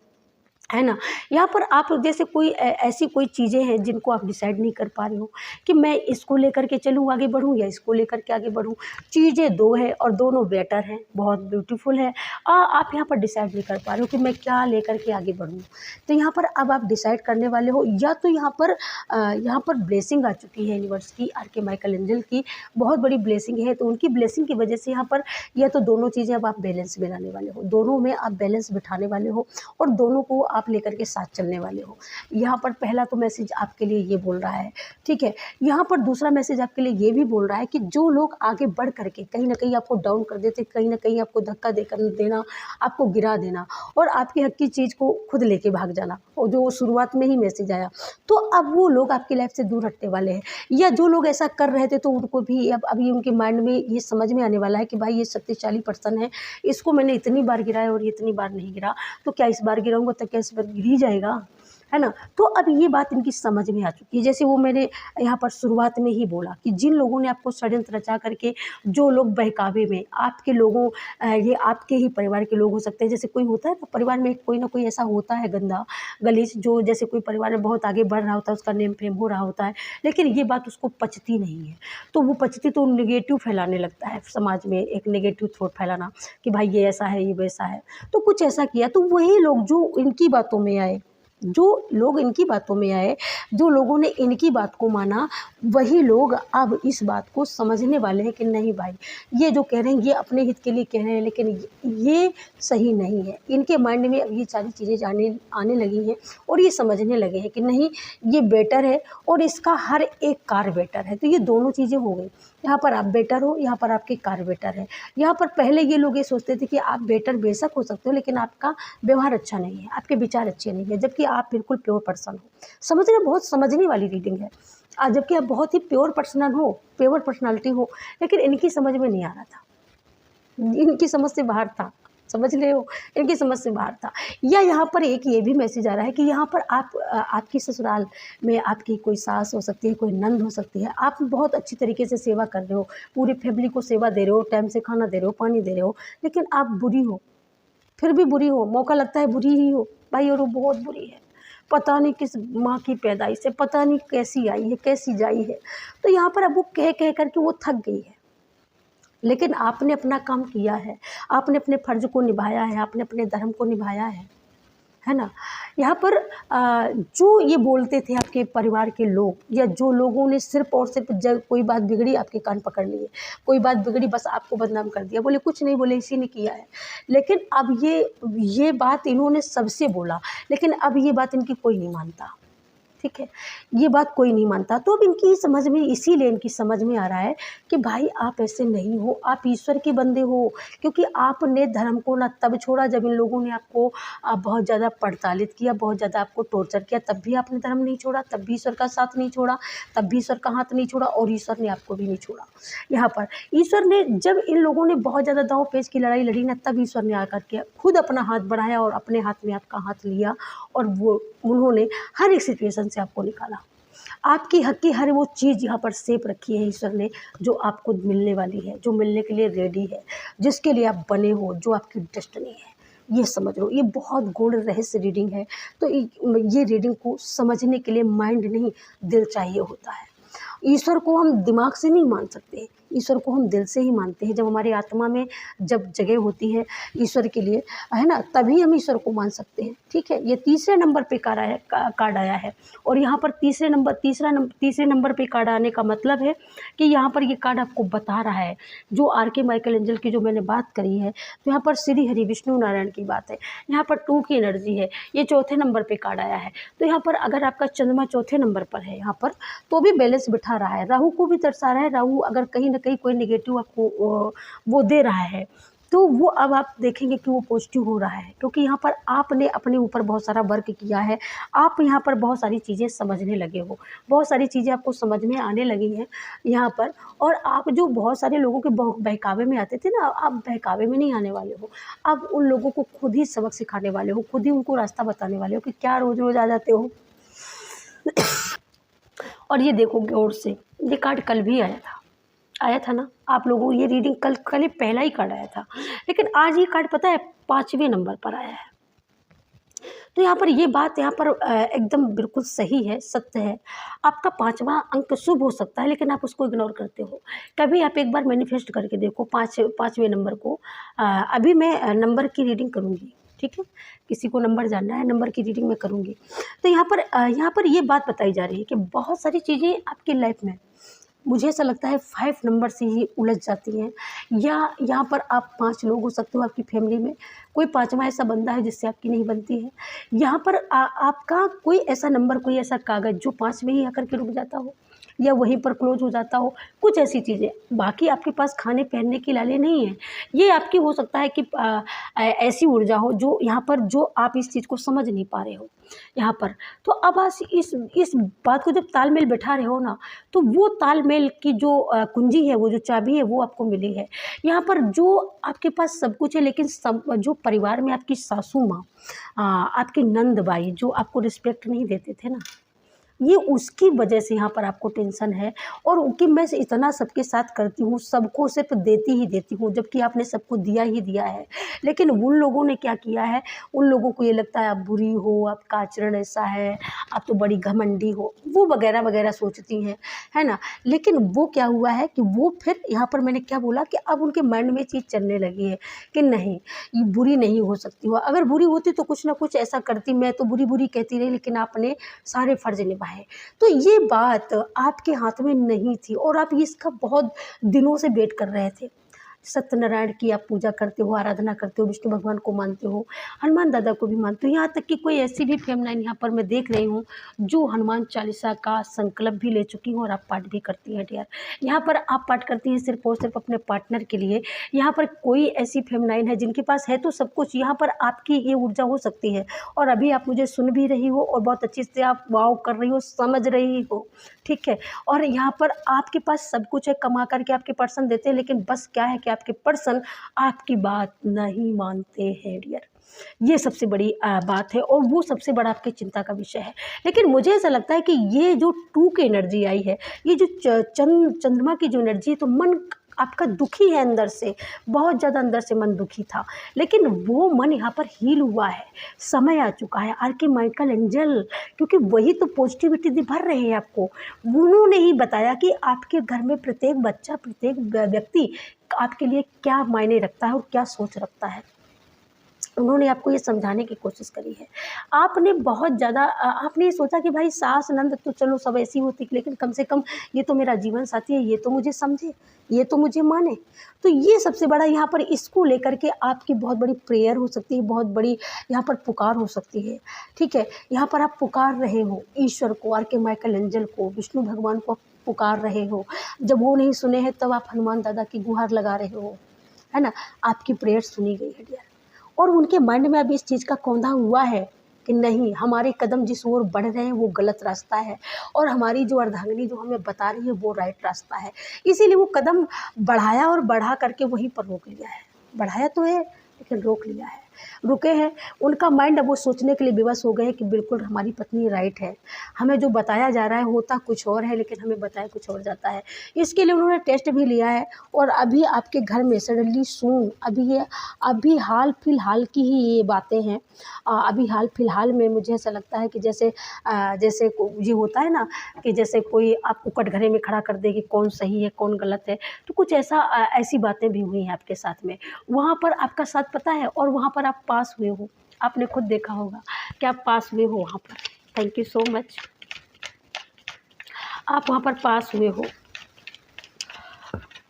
A: है ना। यहाँ पर आप जैसे ऐसी कोई चीज़ें हैं जिनको आप डिसाइड नहीं कर पा रहे हो कि मैं इसको लेकर के चलूँ, आगे बढ़ूँ, या इसको लेकर के आगे बढ़ूँ। चीज़ें दो है और दोनों बेटर हैं, बहुत ब्यूटीफुल है। आप यहाँ पर डिसाइड नहीं कर पा रहे हो कि मैं क्या लेकर के आगे बढ़ूँ। तो यहाँ पर अब आप डिसाइड करने वाले हो, या तो यहाँ पर ब्लेसिंग आ चुकी है यूनिवर्स की, आर्के माइकल एंजल की बहुत बड़ी ब्लेसिंग है। तो उनकी ब्लेसिंग की वजह से यहाँ पर या तो दोनों चीज़ें अब आप बैलेंस में लाने वाले हो, दोनों में आप बैलेंस बिठाने वाले हो, और दोनों को आप लेकर के साथ चलने वाले हो। यहाँ पर पहला तो मैसेज आपके लिए ये बोल रहा है, ठीक है। यहाँ पर दूसरा मैसेज आपके लिए ये भी बोल रहा है कि जो लोग आगे बढ़ करके कहीं ना कहीं आपको डाउन कर देते, कहीं ना कहीं आपको धक्का देना, आपको गिरा देना, और आपकी हक की चीज़ को खुद लेके भाग जाना, और जो शुरुआत में ही मैसेज आया, तो अब वो लोग आपकी लाइफ से दूर हटने वाले हैं। या जो लोग ऐसा कर रहे थे, तो उनको भी अब अभी उनके माइंड में ये समझ में आने वाला है कि भाई ये शक्तिशाली पर्सन है, इसको मैंने इतनी बार गिराया और ये इतनी बार नहीं गिरा, तो क्या इस बार गिराऊंगा तो क्या इस बार गिर ही जाएगा, है ना। तो अब ये बात इनकी समझ में आ चुकी है। जैसे वो मैंने यहाँ पर शुरुआत में ही बोला कि जिन लोगों ने आपको षड्यंत्र रचा करके, जो लोग बहकावे में आपके लोगों, ये आपके ही परिवार के लोग हो सकते हैं। जैसे कोई होता है ना परिवार में, कोई ना कोई ऐसा होता है गंदा गलीज, जो जैसे कोई परिवार में बहुत आगे बढ़ रहा होता है, उसका नेम फेम हो रहा होता है, लेकिन ये बात उसको पचती नहीं है। तो वो पचती तो नेगेटिव फैलाने लगता है समाज में, एक नेगेटिव थॉट फैलाना कि भाई ये ऐसा है, ये वैसा है। तो कुछ ऐसा किया, तो वही लोग जो इनकी बातों में आए, जो लोग इनकी बातों में आए, जो लोगों ने इनकी बात को माना, वही लोग अब इस बात को समझने वाले हैं कि नहीं भाई, ये जो कह रहे हैं ये अपने हित के लिए कह रहे हैं, लेकिन ये सही नहीं है। इनके माइंड में अब ये सारी चीज़ें आने लगी हैं, और ये समझने लगे हैं कि नहीं, ये बेटर है और इसका हर एक कार्य बेटर है। तो ये दोनों चीज़ें हो गई, यहाँ पर आप बेटर हो, यहाँ पर आपके कार्य बेटर है। यहाँ पर पहले ये लोग ये सोचते थे कि आप बेटर बेशक हो सकते हो, लेकिन आपका व्यवहार अच्छा नहीं है, आपके विचार अच्छे नहीं है, जबकि आप बिल्कुल प्योर पर्सन हो। समझने, बहुत समझने वाली रीडिंग है। जबकि आप बहुत ही प्योर पर्सनल हो, प्योर पर्सनालिटी हो, लेकिन इनकी समझ में नहीं आ रहा था, इनकी समझ से बाहर था। समझ रहे हो, इनकी समझ से बाहर था। या यहाँ पर एक ये भी मैसेज आ रहा है कि यहाँ पर आपकी ससुराल में आपकी कोई सास हो सकती है, कोई नंद हो सकती है, आप बहुत अच्छी तरीके से सेवा कर रहे हो, पूरी फैमिली को सेवा दे रहे हो, टाइम से खाना दे रहे हो, पानी दे रहे हो, लेकिन आप बुरी हो, फिर भी बुरी हो, मौका लगता है बुरी ही हो भाई, और वो बहुत बुरी है। पता नहीं किस माँ की पैदाइश है, पता नहीं कैसी आई है, कैसी जाई है। तो यहाँ पर अब वो कह कह करके वो थक गई है, लेकिन आपने अपना काम किया है, आपने अपने फ़र्ज़ को निभाया है, आपने अपने धर्म को निभाया है ना? यहाँ पर जो ये बोलते थे आपके परिवार के लोग, या जो लोगों ने सिर्फ़ और सिर्फ़ जब कोई बात बिगड़ी आपके कान पकड़ लिए, कोई बात बिगड़ी बस आपको बदनाम कर दिया, बोले कुछ नहीं, बोले इसी ने किया है। लेकिन अब ये बात इन्होंने सबसे बोला, लेकिन अब ये बात इनकी कोई नहीं मानता, ठीक है? ये बात कोई नहीं मानता। तो अब इनकी समझ में, इसीलिए इनकी समझ में आ रहा है कि भाई आप ऐसे नहीं हो, आप ईश्वर के बंदे हो, क्योंकि आपने धर्म को ना तब छोड़ा जब इन लोगों ने आपको बहुत ज़्यादा प्रताड़ित किया, बहुत ज़्यादा आपको टॉर्चर किया, तब भी आपने धर्म नहीं छोड़ा, तब भी ईश्वर का साथ नहीं छोड़ा, तब भी ईश्वर का हाथ नहीं छोड़ा, और ईश्वर ने आपको भी नहीं छोड़ा। यहाँ पर ईश्वर ने, जब इन लोगों ने बहुत ज़्यादा दाँव पेच की लड़ाई लड़ी ना, तब ईश्वर ने आकर के खुद अपना हाथ बढ़ाया और अपने हाथ में आपका हाथ लिया, और उन्होंने हर एक सिचुएशन से आपको निकाला। आपकी हक की हर वो चीज़ यहाँ पर सेफ रखी है ईश्वर ने, जो आपको मिलने वाली है, जो मिलने के लिए रेडी है, जिसके लिए आप बने हो, जो आपकी डेस्टिनी है। ये समझ लो, ये बहुत गूढ़ रहस्य रीडिंग है। तो ये रीडिंग को समझने के लिए माइंड नहीं, दिल चाहिए होता है। ईश्वर को हम दिमाग से नहीं मान सकते, ईश्वर को हम दिल से ही मानते हैं। जब हमारी आत्मा में जब जगह होती है ईश्वर के लिए, है ना, तभी हम ईश्वर को मान सकते हैं, ठीक है। ये तीसरे नंबर पे कार्ड आया है, और यहाँ पर तीसरे नंबर पे कार्ड आने का मतलब है कि यहाँ पर ये कार्ड आपको बता रहा है, जो आर.के. माइकल एंजल की जो मैंने बात करी है, तो यहाँ पर श्री हरि विष्णु नारायण की बात है, यहाँ पर 2 की एनर्जी है, ये चौथे नंबर पे कार्ड आया है। तो यहाँ पर अगर आपका चंद्रमा चौथे नंबर पर है यहाँ पर, तो भी बैलेंस बिठा रहा है, राहु को भी दर्शा रहा है। राहु अगर कहीं ना कहीं कोई नेगेटिव आपको वो दे रहा है, तो वो अब आप देखेंगे कि वो पॉजिटिव हो रहा है, क्योंकि यहाँ पर आपने अपने ऊपर बहुत सारा वर्क किया है, आप यहाँ पर बहुत सारी चीज़ें समझने लगे हो, बहुत सारी चीज़ें आपको समझ में आने लगी हैं यहाँ पर। और आप जो बहुत सारे लोगों के बहकावे में आते थे ना, आप बहकावे में नहीं आने वाले हो, आप उन लोगों को खुद ही सबक सिखाने वाले हो, खुद ही उनको रास्ता बताने वाले हो कि क्या रोज़ रोज़ आ जाते हो। और ये देखो गौर से, ये कार्ड कल भी आया था ना, आप लोगों को ये रीडिंग कल ही पहला ही कार्ड आया था, लेकिन आज ये कार्ड पता है 5वें नंबर पर आया है। तो यहाँ पर ये बात यहाँ पर एकदम बिल्कुल सही है, सत्य है। आपका 5वां अंक शुभ हो सकता है, लेकिन आप उसको इग्नोर करते हो। कभी आप एक बार मैनिफेस्ट करके देखो 5वें नंबर को। अभी मैं नंबर की रीडिंग करूँगी, ठीक है, किसी को नंबर जानना है, नंबर की रीडिंग मैं करूँगी। तो यहाँ पर ये बात बताई जा रही है कि बहुत सारी चीज़ें आपकी लाइफ में, मुझे ऐसा लगता है 5 नंबर से ही उलझ जाती हैं, या यहाँ पर आप 5 लोग हो सकते हो आपकी फैमिली में, कोई 5वां ऐसा बंदा है जिससे आपकी नहीं बनती है। यहाँ पर आपका कोई ऐसा नंबर, कोई ऐसा कागज़ जो 5 में ही आकर के रुक जाता हो, या वहीं पर क्लोज हो जाता हो, कुछ ऐसी चीज़ें। बाकी आपके पास खाने पहनने की लाले नहीं है, ये आपकी हो सकता है कि ऐसी ऊर्जा हो जो यहाँ पर, जो आप इस चीज़ को समझ नहीं पा रहे हो यहाँ पर। तो अब आज इस बात को जब तालमेल बैठा रहे हो ना, तो वो तालमेल की जो कुंजी है, वो जो चाबी है, वो आपको मिली है। यहाँ पर जो आपके पास सब कुछ है, लेकिन सब जो परिवार में आपकी सासू माँ, आपकी नंद बाई जो आपको रिस्पेक्ट नहीं देते थे ना, ये उसकी वजह से यहाँ पर आपको टेंशन है। और कि मैं इतना सबके साथ करती हूँ, सबको सिर्फ देती ही देती हूँ, जबकि आपने सबको दिया ही दिया है। लेकिन उन लोगों ने क्या किया है, उन लोगों को ये लगता है आप बुरी हो, आपका आचरण ऐसा है, आप तो बड़ी घमंडी हो, वो वगैरह वगैरह सोचती हैं, है ना। लेकिन वो क्या हुआ है कि वो फिर यहाँ पर मैंने क्या बोला कि अब उनके माइंड में चीज़ चलने लगी है कि नहीं, ये बुरी नहीं हो सकती हो। अगर बुरी होती तो कुछ ना कुछ ऐसा करती, मैं तो बुरी बुरी कहती रही, लेकिन आपने सारे फर्ज निभाए। तो ये बात आपके हाथ में नहीं थी, और आप इसका बहुत दिनों से वेट कर रहे थे। सत्यनारायण की आप पूजा करते हो, आराधना करते हो, विष्णु भगवान को मानते हो, हनुमान दादा को भी मानते हो, यहाँ तक कि कोई ऐसी भी फेमनाइन यहाँ पर मैं देख रही हूँ जो हनुमान चालीसा का संकल्प भी ले चुकी हूँ, और आप पाठ भी करती हैं डियर। यहाँ पर आप पाठ करती हैं सिर्फ और सिर्फ अपने पार्टनर के लिए। यहाँ पर कोई ऐसी फेमनाइन है जिनके पास है तो सब कुछ, यहाँ पर आपकी ये ऊर्जा हो सकती है, और अभी आप मुझे सुन भी रही हो, और बहुत अच्छी से आप वाव कर रही हो, समझ रही हो, ठीक है। और यहाँ पर आपके पास सब कुछ है, कमा करके आपके पर्सन देते हैं, लेकिन बस क्या है कि कि आपके पर्सन आपकी बात नहीं मानते हैं डियर। ये सबसे बड़ी बात है और वो सबसे बड़ा आपकी चिंता का विषय है। लेकिन मुझे ऐसा लगता है कि ये जो 2 की एनर्जी आई है, ये जो चंद्रमा की जो एनर्जी है, तो मन आपका दुखी है अंदर से, बहुत ज़्यादा अंदर से मन दुखी था, लेकिन वो मन यहाँ पर हील हुआ है। समय आ चुका है। आर्के माइकल एंजल, क्योंकि वही तो पॉजिटिविटी भर रहे हैं आपको। उन्होंने ही बताया कि आपके घर में प्रत्येक बच्चा, प्रत्येक व्यक्ति आपके लिए क्या मायने रखता है और क्या सोच रखता है। उन्होंने आपको ये समझाने की कोशिश करी है। आपने बहुत ज़्यादा आपने ये सोचा कि भाई सास नंद तो चलो सब ऐसी होती, लेकिन कम से कम ये तो मेरा जीवन साथी है, ये तो मुझे समझे, ये तो मुझे माने। तो ये सबसे बड़ा यहाँ पर इसको लेकर के आपकी बहुत बड़ी प्रेयर हो सकती है, बहुत बड़ी यहाँ पर पुकार हो सकती है। ठीक है, यहाँ पर आप पुकार रहे हो ईश्वर को, आर्के माइकल एंजल को, विष्णु भगवान को पुकार रहे हो। जब वो नहीं सुने हैं तब आप हनुमान दादा की गुहार लगा रहे हो, है ना। आपकी प्रेयर सुनी गई है डियर, और उनके माइंड में अभी इस चीज़ का कौंधा हुआ है कि नहीं, हमारे कदम जिस ओर बढ़ रहे हैं वो गलत रास्ता है, और हमारी जो अर्धांगिनी जो हमें बता रही है वो राइट रास्ता है। इसीलिए वो कदम बढ़ाया और बढ़ा करके वहीं पर रोक लिया है। बढ़ाया तो है लेकिन रोक लिया है, रुके हैं। उनका माइंड अब वो सोचने के लिए विवश हो गए हैं कि बिल्कुल हमारी पत्नी राइट है, हमें जो बताया जा रहा है होता कुछ और है लेकिन हमें बताया कुछ और जाता है। इसके लिए उन्होंने टेस्ट भी लिया है, और अभी आपके घर में सडनली सून, अभी हाल फिलहाल की ही ये बातें हैं। अभी हाल फिलहाल में मुझे ऐसा लगता है कि जैसे ये होता है ना कि जैसे कोई आपको कटघरे में खड़ा कर दे कि कौन सही है कौन गलत है, तो कुछ ऐसी बातें भी हुई हैं आपके साथ में। वहाँ पर आपका साथ पता है, और वहाँ पर आप पास हुए हो, आपने खुद देखा होगा कि आप पास हुए हो वहाँ पर। थैंक यू सो मच, आप वहाँ पर पास हुए हो।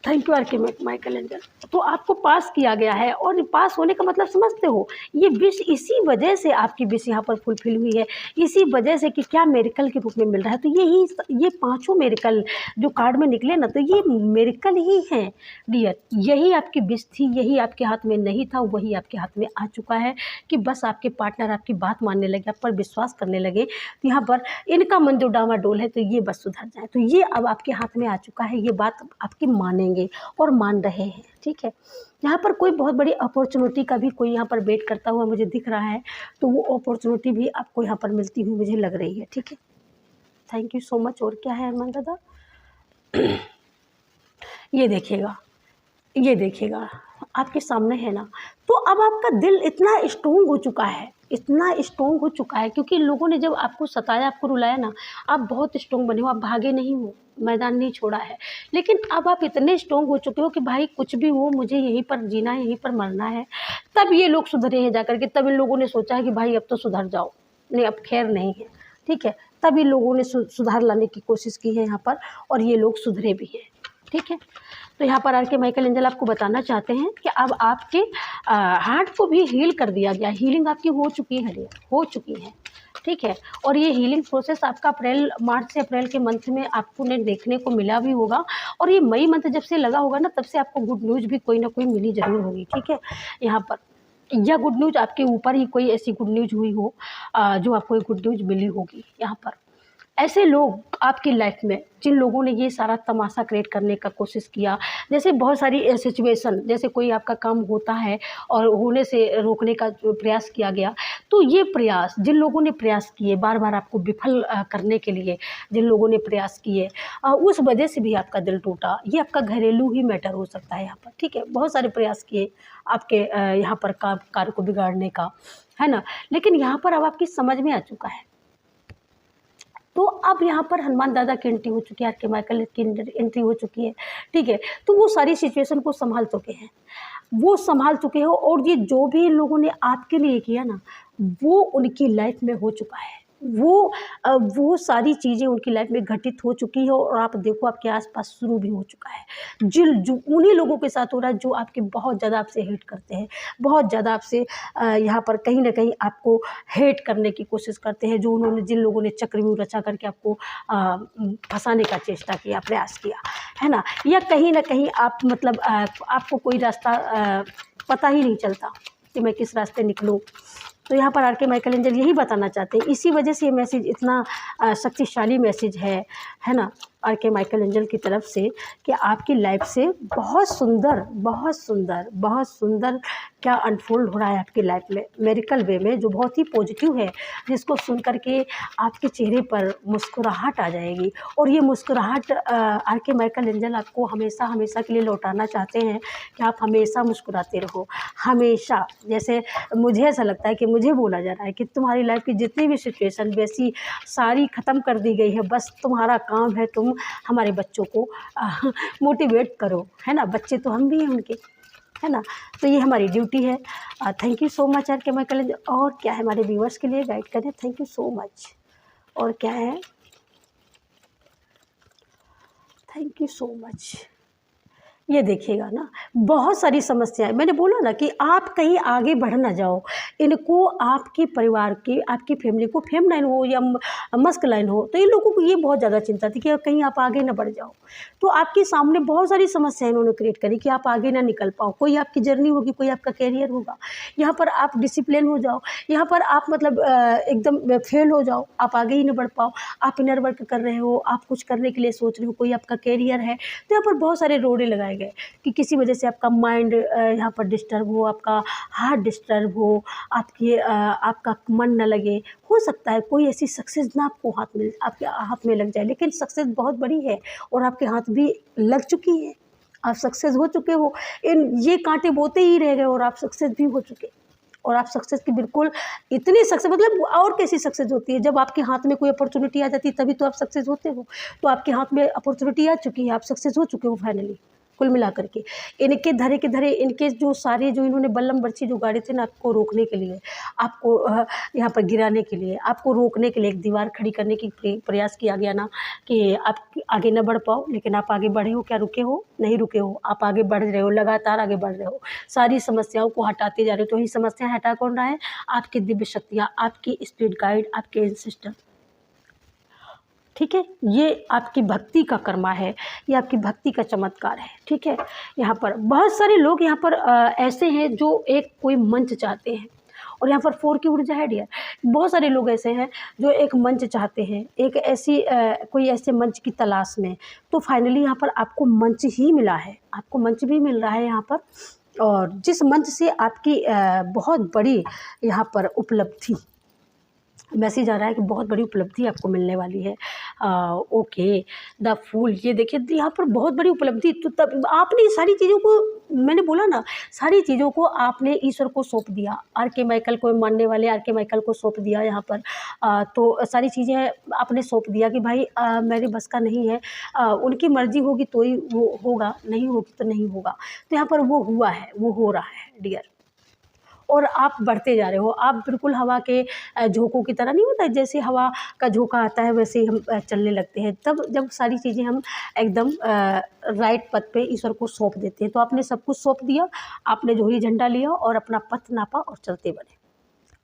A: Thank you arch Michael angel. तो आपको पास किया गया है, और पास होने का मतलब समझते हो, ये विश इसी वजह से आपकी विश यहाँ पर फुलफिल हुई है, इसी वजह से कि क्या मेरिकल के रूप में मिल रहा है। तो ये 5 मेरिकल जो कार्ड में निकले ना, तो ये मेरिकल ही हैं डियर। यही आपकी विश थी, यही आपके हाथ में नहीं था, वही आपके हाथ में आ चुका है कि बस आपके पार्टनर आपकी बात मानने लगे, आप पर विश्वास करने लगे। यहाँ पर इनका मन जो डामाडोल है तो ये बस सुधर जाए, तो ये अब आपके हाथ में आ चुका है। ये बात आपकी मानेंगे और मान रहे हैं। ठीक है, यहाँ पर कोई बहुत बड़ी अपॉर्चुनिटी का भी कोई यहाँ पर वेट करता हुआ मुझे दिख रहा है, तो वो अपॉर्चुनिटी भी आपको यहाँ पर मिलती हुई मुझे लग रही है। ठीक है, थैंक यू सो मच। और क्या है अरमान दादा? ये देखिएगा आपके सामने है ना। तो अब आपका दिल इतना स्ट्रोंग हो चुका है, इतना स्ट्रोंग हो चुका है, क्योंकि लोगों ने जब आपको सताया, आपको रुलाया ना, आप बहुत स्ट्रोंग बने हो, आप भागे नहीं हो, मैदान नहीं छोड़ा है। लेकिन अब आप इतने स्ट्रोंग हो चुके हो कि भाई कुछ भी हो, मुझे यहीं पर जीना है, यहीं पर मरना है। तब ये लोग सुधरे हैं जाकर के, तब इन लोगों ने सोचा है कि भाई अब तो सुधर जाओ, नहीं अब खैर नहीं है। ठीक है, तब इन लोगों ने सुधार लाने की कोशिश की है यहाँ पर, और ये लोग सुधरे भी हैं। ठीक है, तो यहाँ पर आके माइकल एंजल आपको बताना चाहते हैं कि अब आपके हार्ट को भी हील कर दिया गया। हीलिंग आपकी हो चुकी है। ठीक है, और ये हीलिंग प्रोसेस आपका मार्च से अप्रैल के मंथ में आपको ने देखने को मिला भी होगा, और ये मई मंथ जब से लगा होगा ना, तब से आपको गुड न्यूज़ भी कोई ना कोई मिली जरूर होगी। ठीक है, यहाँ पर या गुड न्यूज़ आपके ऊपर ही कोई ऐसी गुड न्यूज़ हुई हो जो आपको एक गुड न्यूज़ मिली होगी। यहाँ पर ऐसे लोग आपकी लाइफ में, जिन लोगों ने ये सारा तमाशा क्रिएट करने का कोशिश किया, जैसे बहुत सारी सिचुएशन, जैसे कोई आपका काम होता है और होने से रोकने का जो प्रयास किया गया, तो ये प्रयास जिन लोगों ने प्रयास किए बार बार आपको विफल करने के लिए, जिन लोगों ने प्रयास किए, उस वजह से भी आपका दिल टूटा। ये आपका घरेलू ही मैटर हो सकता है यहाँ पर। ठीक है, बहुत सारे प्रयास किए आपके यहाँ पर कार्य को बिगाड़ने का, है ना, लेकिन यहाँ पर अब आपकी समझ में आ चुका है। तो अब यहाँ पर हनुमान दादा की एंट्री हो चुकी है, आर्के माइकल की एंट्री हो चुकी है। ठीक है, तो वो सारी सिचुएशन को संभाल चुके हैं, और ये जो भी इन लोगों ने आपके लिए किया ना, वो उनकी लाइफ में हो चुका है। वो सारी चीज़ें उनकी लाइफ में घटित हो चुकी है, और आप देखो आपके आसपास शुरू भी हो चुका है। जो उन्हीं लोगों के साथ हो रहा है जो आपके बहुत ज़्यादा आपसे हेट करते हैं, बहुत ज़्यादा आपसे यहाँ पर कहीं ना कहीं आपको हेट करने की कोशिश करते हैं, जिन लोगों ने चक्रव्यूह रचा करके आपको फंसाने का चेष्टा किया, प्रयास किया, है ना, या कहीं ना कहीं आप मतलब आपको कोई रास्ता पता ही नहीं चलता कि मैं किस रास्ते निकलूँ। तो यहाँ पर आर्के माइकल एंजल यही बताना चाहते हैं, इसी वजह से ये मैसेज इतना शक्तिशाली मैसेज है ना। आर के माइकल एंजल की तरफ से कि आपकी लाइफ से बहुत सुंदर बहुत सुंदर बहुत सुंदर क्या अनफोल्ड हो रहा है आपकी लाइफ में, मेरिकल वे में, जो बहुत ही पॉजिटिव है, जिसको सुन कर के आपके चेहरे पर मुस्कुराहट आ जाएगी। और ये मुस्कुराहट आर के माइकल एंजल आपको हमेशा हमेशा के लिए लौटाना चाहते हैं कि आप हमेशा मुस्कुराते रहो, हमेशा। जैसे मुझे ऐसा लगता है कि मुझे बोला जा रहा है कि तुम्हारी लाइफ की जितनी भी सिचुएशन वैसी सारी ख़त्म कर दी गई है, बस तुम्हारा काम है तुम हमारे बच्चों को मोटिवेट करो, है ना। बच्चे तो हम भी हैं उनके, है ना। तो ये हमारी ड्यूटी है। Thank you so much R K Michael Angel. और क्या है, हमारे व्यूअर्स के लिए गाइड करें। Thank you so much. और क्या है, थैंक यू सो मच। ये देखिएगा ना, बहुत सारी समस्याएं, मैंने बोला ना कि आप कहीं आगे बढ़ ना जाओ। इनको आपके परिवार की, आपकी फैमिली को, फेम लाइन हो या मस्क लाइन हो, तो इन लोगों को ये बहुत ज़्यादा चिंता थी कि कहीं आप आगे ना बढ़ जाओ। तो आपके सामने बहुत सारी समस्याएं इन्होंने क्रिएट करी कि आप आगे ना निकल पाओ। कोई आपकी जर्नी होगी, कोई आपका कैरियर होगा, यहाँ पर आप डिसिप्लिन हो जाओ, यहाँ पर आप मतलब एकदम फेल हो जाओ, आप आगे ही ना बढ़ पाओ। आप इनर वर्क कर रहे हो, आप कुछ करने के लिए सोच रहे हो, कोई आपका कैरियर है, तो यहाँ पर बहुत सारे रोड़े लगाए गए कि किसी वजह से आपका माइंड यहाँ पर डिस्टर्ब हो, आपका हार्ट डिस्टर्ब हो, आपका मन न लगे। हो सकता है कोई ऐसी सक्सेस ना आपके हाथ में लग जाए, लेकिन सक्सेस बहुत बड़ी है और आपके हाथ भी लग चुकी है, आप सक्सेस हो चुके हो। ये कांटे बोते ही रह गए और आप सक्सेस भी हो चुके। और आप सक्सेस की बिल्कुल इतनी सक्सेस, मतलब और कैसी सक्सेस होती है, जब आपके हाथ में कोई अपॉर्चुनिटी आ जाती है तभी तो आप सक्सेस होते हो। तो आपके हाथ में अपॉर्चुनिटी आ चुकी है, आप सक्सेस हो चुके हो फाइनली। कुल मिला करके इनके धरे के धरे, इनके जो सारे जो इन्होंने बल्लम बर्छी जो गाड़े थे ना आपको रोकने के लिए, आपको यहाँ पर गिराने के लिए, आपको रोकने के लिए एक दीवार खड़ी करने की प्रयास किया गया ना कि आप आगे न बढ़ पाओ, लेकिन आप आगे बढ़े हो। क्या रुके हो? नहीं रुके हो, आप आगे बढ़ रहे हो, लगातार आगे बढ़ रहे हो, सारी समस्याओं को हटाते जा रहे हो। तो ये समस्या हटा कौन रहा है? आपकी दिव्य शक्तियाँ, आपकी स्पिरिट गाइड, आपके एंसेस्टर। ठीक है, ये आपकी भक्ति का कर्मा है, ये आपकी भक्ति का चमत्कार है। ठीक है, यहाँ पर बहुत सारे लोग यहाँ पर ऐसे हैं जो एक कोई मंच चाहते हैं, और यहाँ पर 4 की ऊर्जा है डियर। बहुत सारे लोग ऐसे हैं जो एक मंच चाहते हैं, एक ऐसी कोई ऐसे मंच की तलाश में। तो फाइनली यहाँ पर आपको मंच ही मिला है, आपको मंच भी मिल रहा है यहाँ पर। और जिस मंच से आपकी बहुत बड़ी यहाँ पर उपलब्धि, मैसेज आ रहा है कि बहुत बड़ी उपलब्धि आपको मिलने वाली है। ओके, द फूल, ये देखिए यहाँ पर बहुत बड़ी उपलब्धि। तो तब आपने सारी चीज़ों को, मैंने बोला ना, सारी चीज़ों को आपने ईश्वर को सौंप दिया, आर के माइकल को मानने वाले आर के माइकल को सौंप दिया यहाँ पर। तो सारी चीज़ें आपने सौंप दिया कि भाई मेरे बस का नहीं है, उनकी मर्जी होगी तो ही वो होगा, नहीं होगी तो नहीं होगा। तो यहाँ पर वो हुआ है, वो हो रहा है डियर। और आप बढ़ते जा रहे हो, आप बिल्कुल हवा के झोंकों की तरह नहीं होता, जैसे हवा का झोंका आता है वैसे ही हम चलने लगते हैं। तब जब सारी चीज़ें हम एकदम राइट पथ पे ईश्वर को सौंप देते हैं। तो आपने सब कुछ सौंप दिया, आपने जोहरी झंडा लिया और अपना पथ नापा और चलते बने।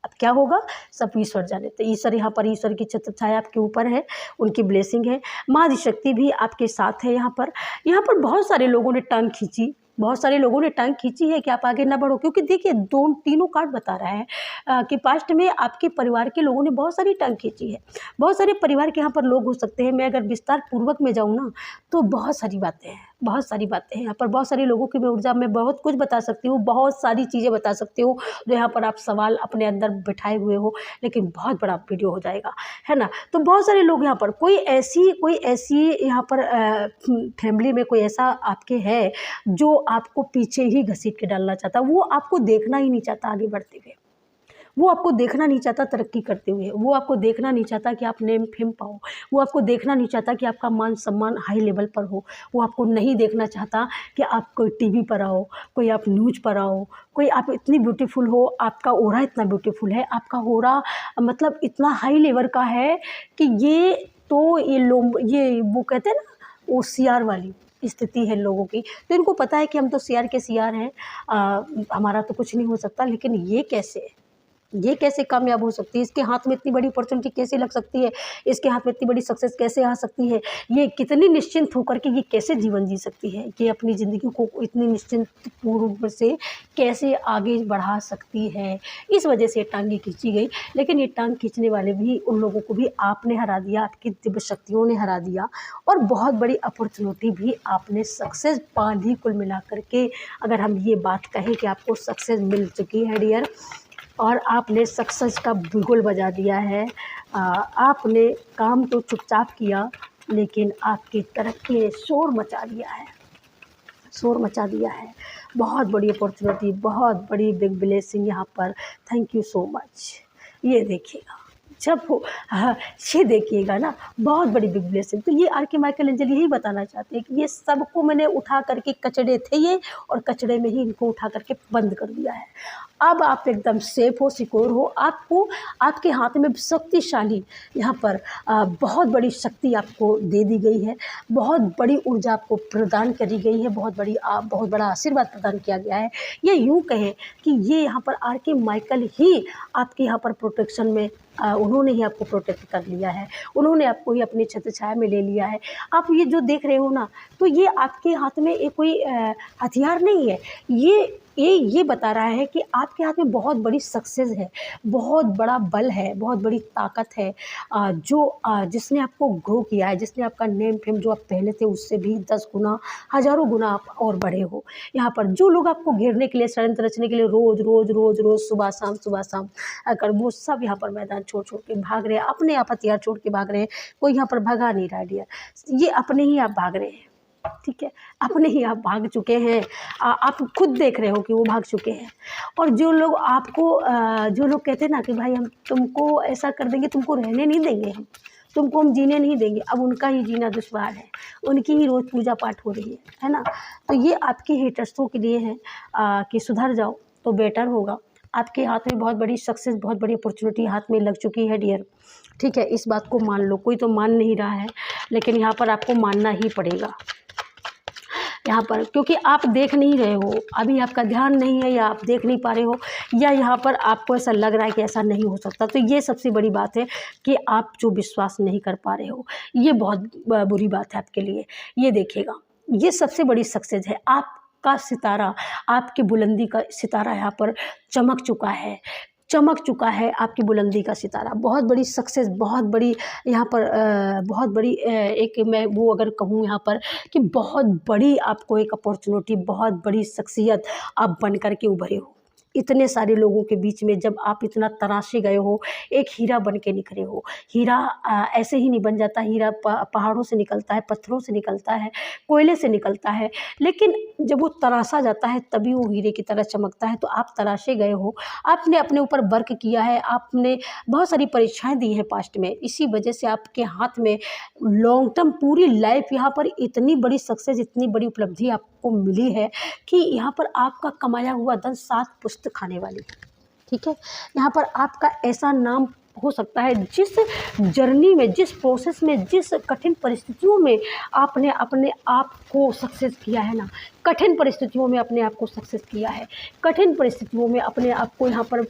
A: अब क्या होगा सब ईश्वर जाने। तो ईश्वर, यहाँ पर ईश्वर की छत्र छाया आपके ऊपर है, उनकी ब्लेसिंग है, माँ आदिशक्ति भी आपके साथ है। यहाँ पर बहुत सारे लोगों ने टांग खींची, बहुत सारे लोगों ने टांग खींची है कि आप आगे ना बढ़ो। क्योंकि देखिए तीनों कार्ड बता रहा है कि पास्ट में आपके परिवार के लोगों ने बहुत सारी टांग खींची है। बहुत सारे परिवार के यहाँ पर लोग हो सकते हैं। मैं अगर विस्तार पूर्वक में जाऊँ ना तो बहुत सारी बातें हैं, बहुत सारी बातें हैं। यहाँ पर बहुत सारे लोगों की मैं ऊर्जा में बहुत कुछ बता सकती हूँ, बहुत सारी चीज़ें बता सकती हूँ जो यहाँ पर आप सवाल अपने अंदर बिठाए हुए हो, लेकिन बहुत बड़ा वीडियो हो जाएगा, है ना। तो बहुत सारे लोग यहाँ पर, कोई ऐसी यहाँ पर फैमिली में कोई ऐसा आपके है जो आपको पीछे ही घसीट के डालना चाहता, वो आपको देखना ही नहीं चाहता आगे बढ़ते हुए, वो आपको देखना नहीं चाहता तरक्की करते हुए, वो आपको देखना नहीं चाहता कि आप नेम फेम पाओ, वो आपको देखना नहीं चाहता कि आपका मान सम्मान हाई लेवल पर हो, वो आपको नहीं देखना चाहता कि आप कोई टीवी पर आओ, कोई आप न्यूज़ पर आओ, कोई आप इतनी ब्यूटीफुल हो, आपका ऑरा इतना ब्यूटीफुल है, आपका ऑरा मतलब इतना हाई लेवल का है कि ये वो कहते हैं ना, वो सीआर वाली स्थिति है लोगों की। तो इनको पता है कि हम तो सीआर के सीआर हैं, हमारा तो कुछ नहीं हो सकता। लेकिन ये कैसे, ये कैसे कामयाब हो सकती है, इसके हाथ में इतनी बड़ी अपॉर्चुनिटी कैसे लग सकती है, इसके हाथ में इतनी बड़ी सक्सेस कैसे आ सकती है, ये कितनी निश्चिंत होकर के ये कैसे जीवन जी सकती है, ये अपनी ज़िंदगी को इतनी निश्चिंत पूर्ण रूप से कैसे आगे बढ़ा सकती है। इस वजह से टांगें खींची गई। लेकिन ये टांग खींचने वाले भी उन लोगों को भी आपने हरा दिया, आपकी दिव्य शक्तियों ने हरा दिया, और बहुत बड़ी अपॉर्चुनिटी भी आपने सक्सेस पा ली। कुल मिलाकर के अगर हम ये बात कहें कि आपको सक्सेस मिल चुकी है डियर, और आपने सक्सेस का बिगुल बजा दिया है। आपने काम तो चुपचाप किया, लेकिन आपकी तरक्की ने शोर मचा दिया है, शोर मचा दिया है। बहुत बड़ी अपॉर्चुनिटी, बहुत बड़ी बिग ब्लेसिंग यहाँ पर। Thank you so much. ये देखिएगा जब हो, हाँ, ये देखिएगा ना, बहुत बड़ी बिग ब्लेसिंग। तो ये आर.के. माइकल एंजल यही बताना चाहते हैं कि ये सबको मैंने उठा करके, कचड़े थे ये, और कचड़े में ही इनको उठा करके बंद कर दिया है। अब आप एकदम सेफ हो, सिक्योर हो। आपको आपके हाथ में शक्तिशाली यहाँ पर बहुत बड़ी शक्ति आपको दे दी गई है, बहुत बड़ी ऊर्जा आपको प्रदान करी गई है, बहुत बड़ा आशीर्वाद प्रदान किया गया है। ये यूँ कहें कि ये यहाँ पर आर.के. माइकल ही आपके यहाँ पर प्रोटेक्शन में, उन्होंने ही आपको प्रोटेक्ट कर लिया है, उन्होंने आपको ही अपनी छत्र छाया में ले लिया है। आप ये जो देख रहे हो ना, तो ये आपके हाथ में एक कोई हथियार नहीं है, ये बता रहा है कि आपके हाथ में बहुत बड़ी सक्सेस है, बहुत बड़ा बल है, बहुत बड़ी ताकत है, जिसने आपको ग्रो किया है, जिसने आपका नेम फेम जो आप पहले थे उससे भी 10 गुना, हज़ारों गुना आप और बढ़े हो। यहाँ पर जो लोग आपको घेरने के लिए, षड्यंत्र रचने के लिए रोज़ रोज़ रोज़ रोज़ सुबह शाम अगर वो सब यहाँ पर मैदान छोड़ के भाग रहे हैं, अपने आप हथियार छोड़ के भाग रहे हैं। कोई यहाँ पर भगा नहीं रहा डियर, ये अपने ही आप भाग रहे हैं, ठीक है, अपने ही आप भाग चुके हैं। आप खुद देख रहे हो कि वो भाग चुके हैं। और जो लोग आपको जो लोग कहते हैं ना कि भाई हम तुमको ऐसा कर देंगे, तुमको रहने नहीं देंगे, तुमको हम जीने नहीं देंगे, अब उनका ही जीना दुश्वार है, उनकी ही रोज़ पूजा पाठ हो रही है ना। तो ये आपके हेटर्सों के लिए है कि सुधर जाओ तो बेटर होगा। आपके हाथ में बहुत बड़ी सक्सेस, बहुत बड़ी अपॉर्चुनिटी हाथ में लग चुकी है डियर, ठीक है, इस बात को मान लो। कोई तो मान नहीं रहा है, लेकिन यहाँ पर आपको मानना ही पड़ेगा यहाँ पर, क्योंकि आप देख नहीं रहे हो, अभी आपका ध्यान नहीं है, या आप देख नहीं पा रहे हो, या यहाँ पर आपको ऐसा लग रहा है कि ऐसा नहीं हो सकता। तो ये सबसे बड़ी बात है कि आप जो विश्वास नहीं कर पा रहे हो, ये बहुत बुरी बात है आपके लिए। ये देखिएगा, ये सबसे बड़ी सक्सेस है। आपका सितारा, आपकी बुलंदी का सितारा यहाँ पर चमक चुका है आपकी बुलंदी का सितारा। बहुत बड़ी सक्सेस, बहुत बड़ी यहाँ पर बहुत बड़ी एक मैं वो अगर कहूँ यहाँ पर कि बहुत बड़ी आपको एक अपॉर्चुनिटी, बहुत बड़ी शख्सियत आप बन कर के उभरे हो। इतने सारे लोगों के बीच में जब आप इतना तराशे गए हो, एक हीरा बन के निकले हो। हीरा ऐसे ही नहीं बन जाता, हीरा पहाड़ों से निकलता है, पत्थरों से निकलता है, कोयले से निकलता है, लेकिन जब वो तराशा जाता है तभी वो हीरे की तरह चमकता है। तो आप तराशे गए हो, आपने अपने ऊपर वर्क किया है, आपने बहुत सारी परीक्षाएं दी हैं पास्ट में, इसी वजह से आपके हाथ में लॉन्ग टर्म पूरी लाइफ यहाँ पर इतनी बड़ी सक्सेस, इतनी बड़ी उपलब्धि आपको मिली है कि यहाँ पर आपका कमाया हुआ धन 7 पुश्त खाने वाली है, ठीक है। यहाँ पर आपका ऐसा नाम हो सकता है, जिस जर्नी में, जिस प्रोसेस में, जिस कठिन परिस्थितियों में आपने अपने आप को सक्सेस किया है ना, कठिन परिस्थितियों में अपने आप को सक्सेस किया है, कठिन परिस्थितियों में अपने आप को यहाँ पर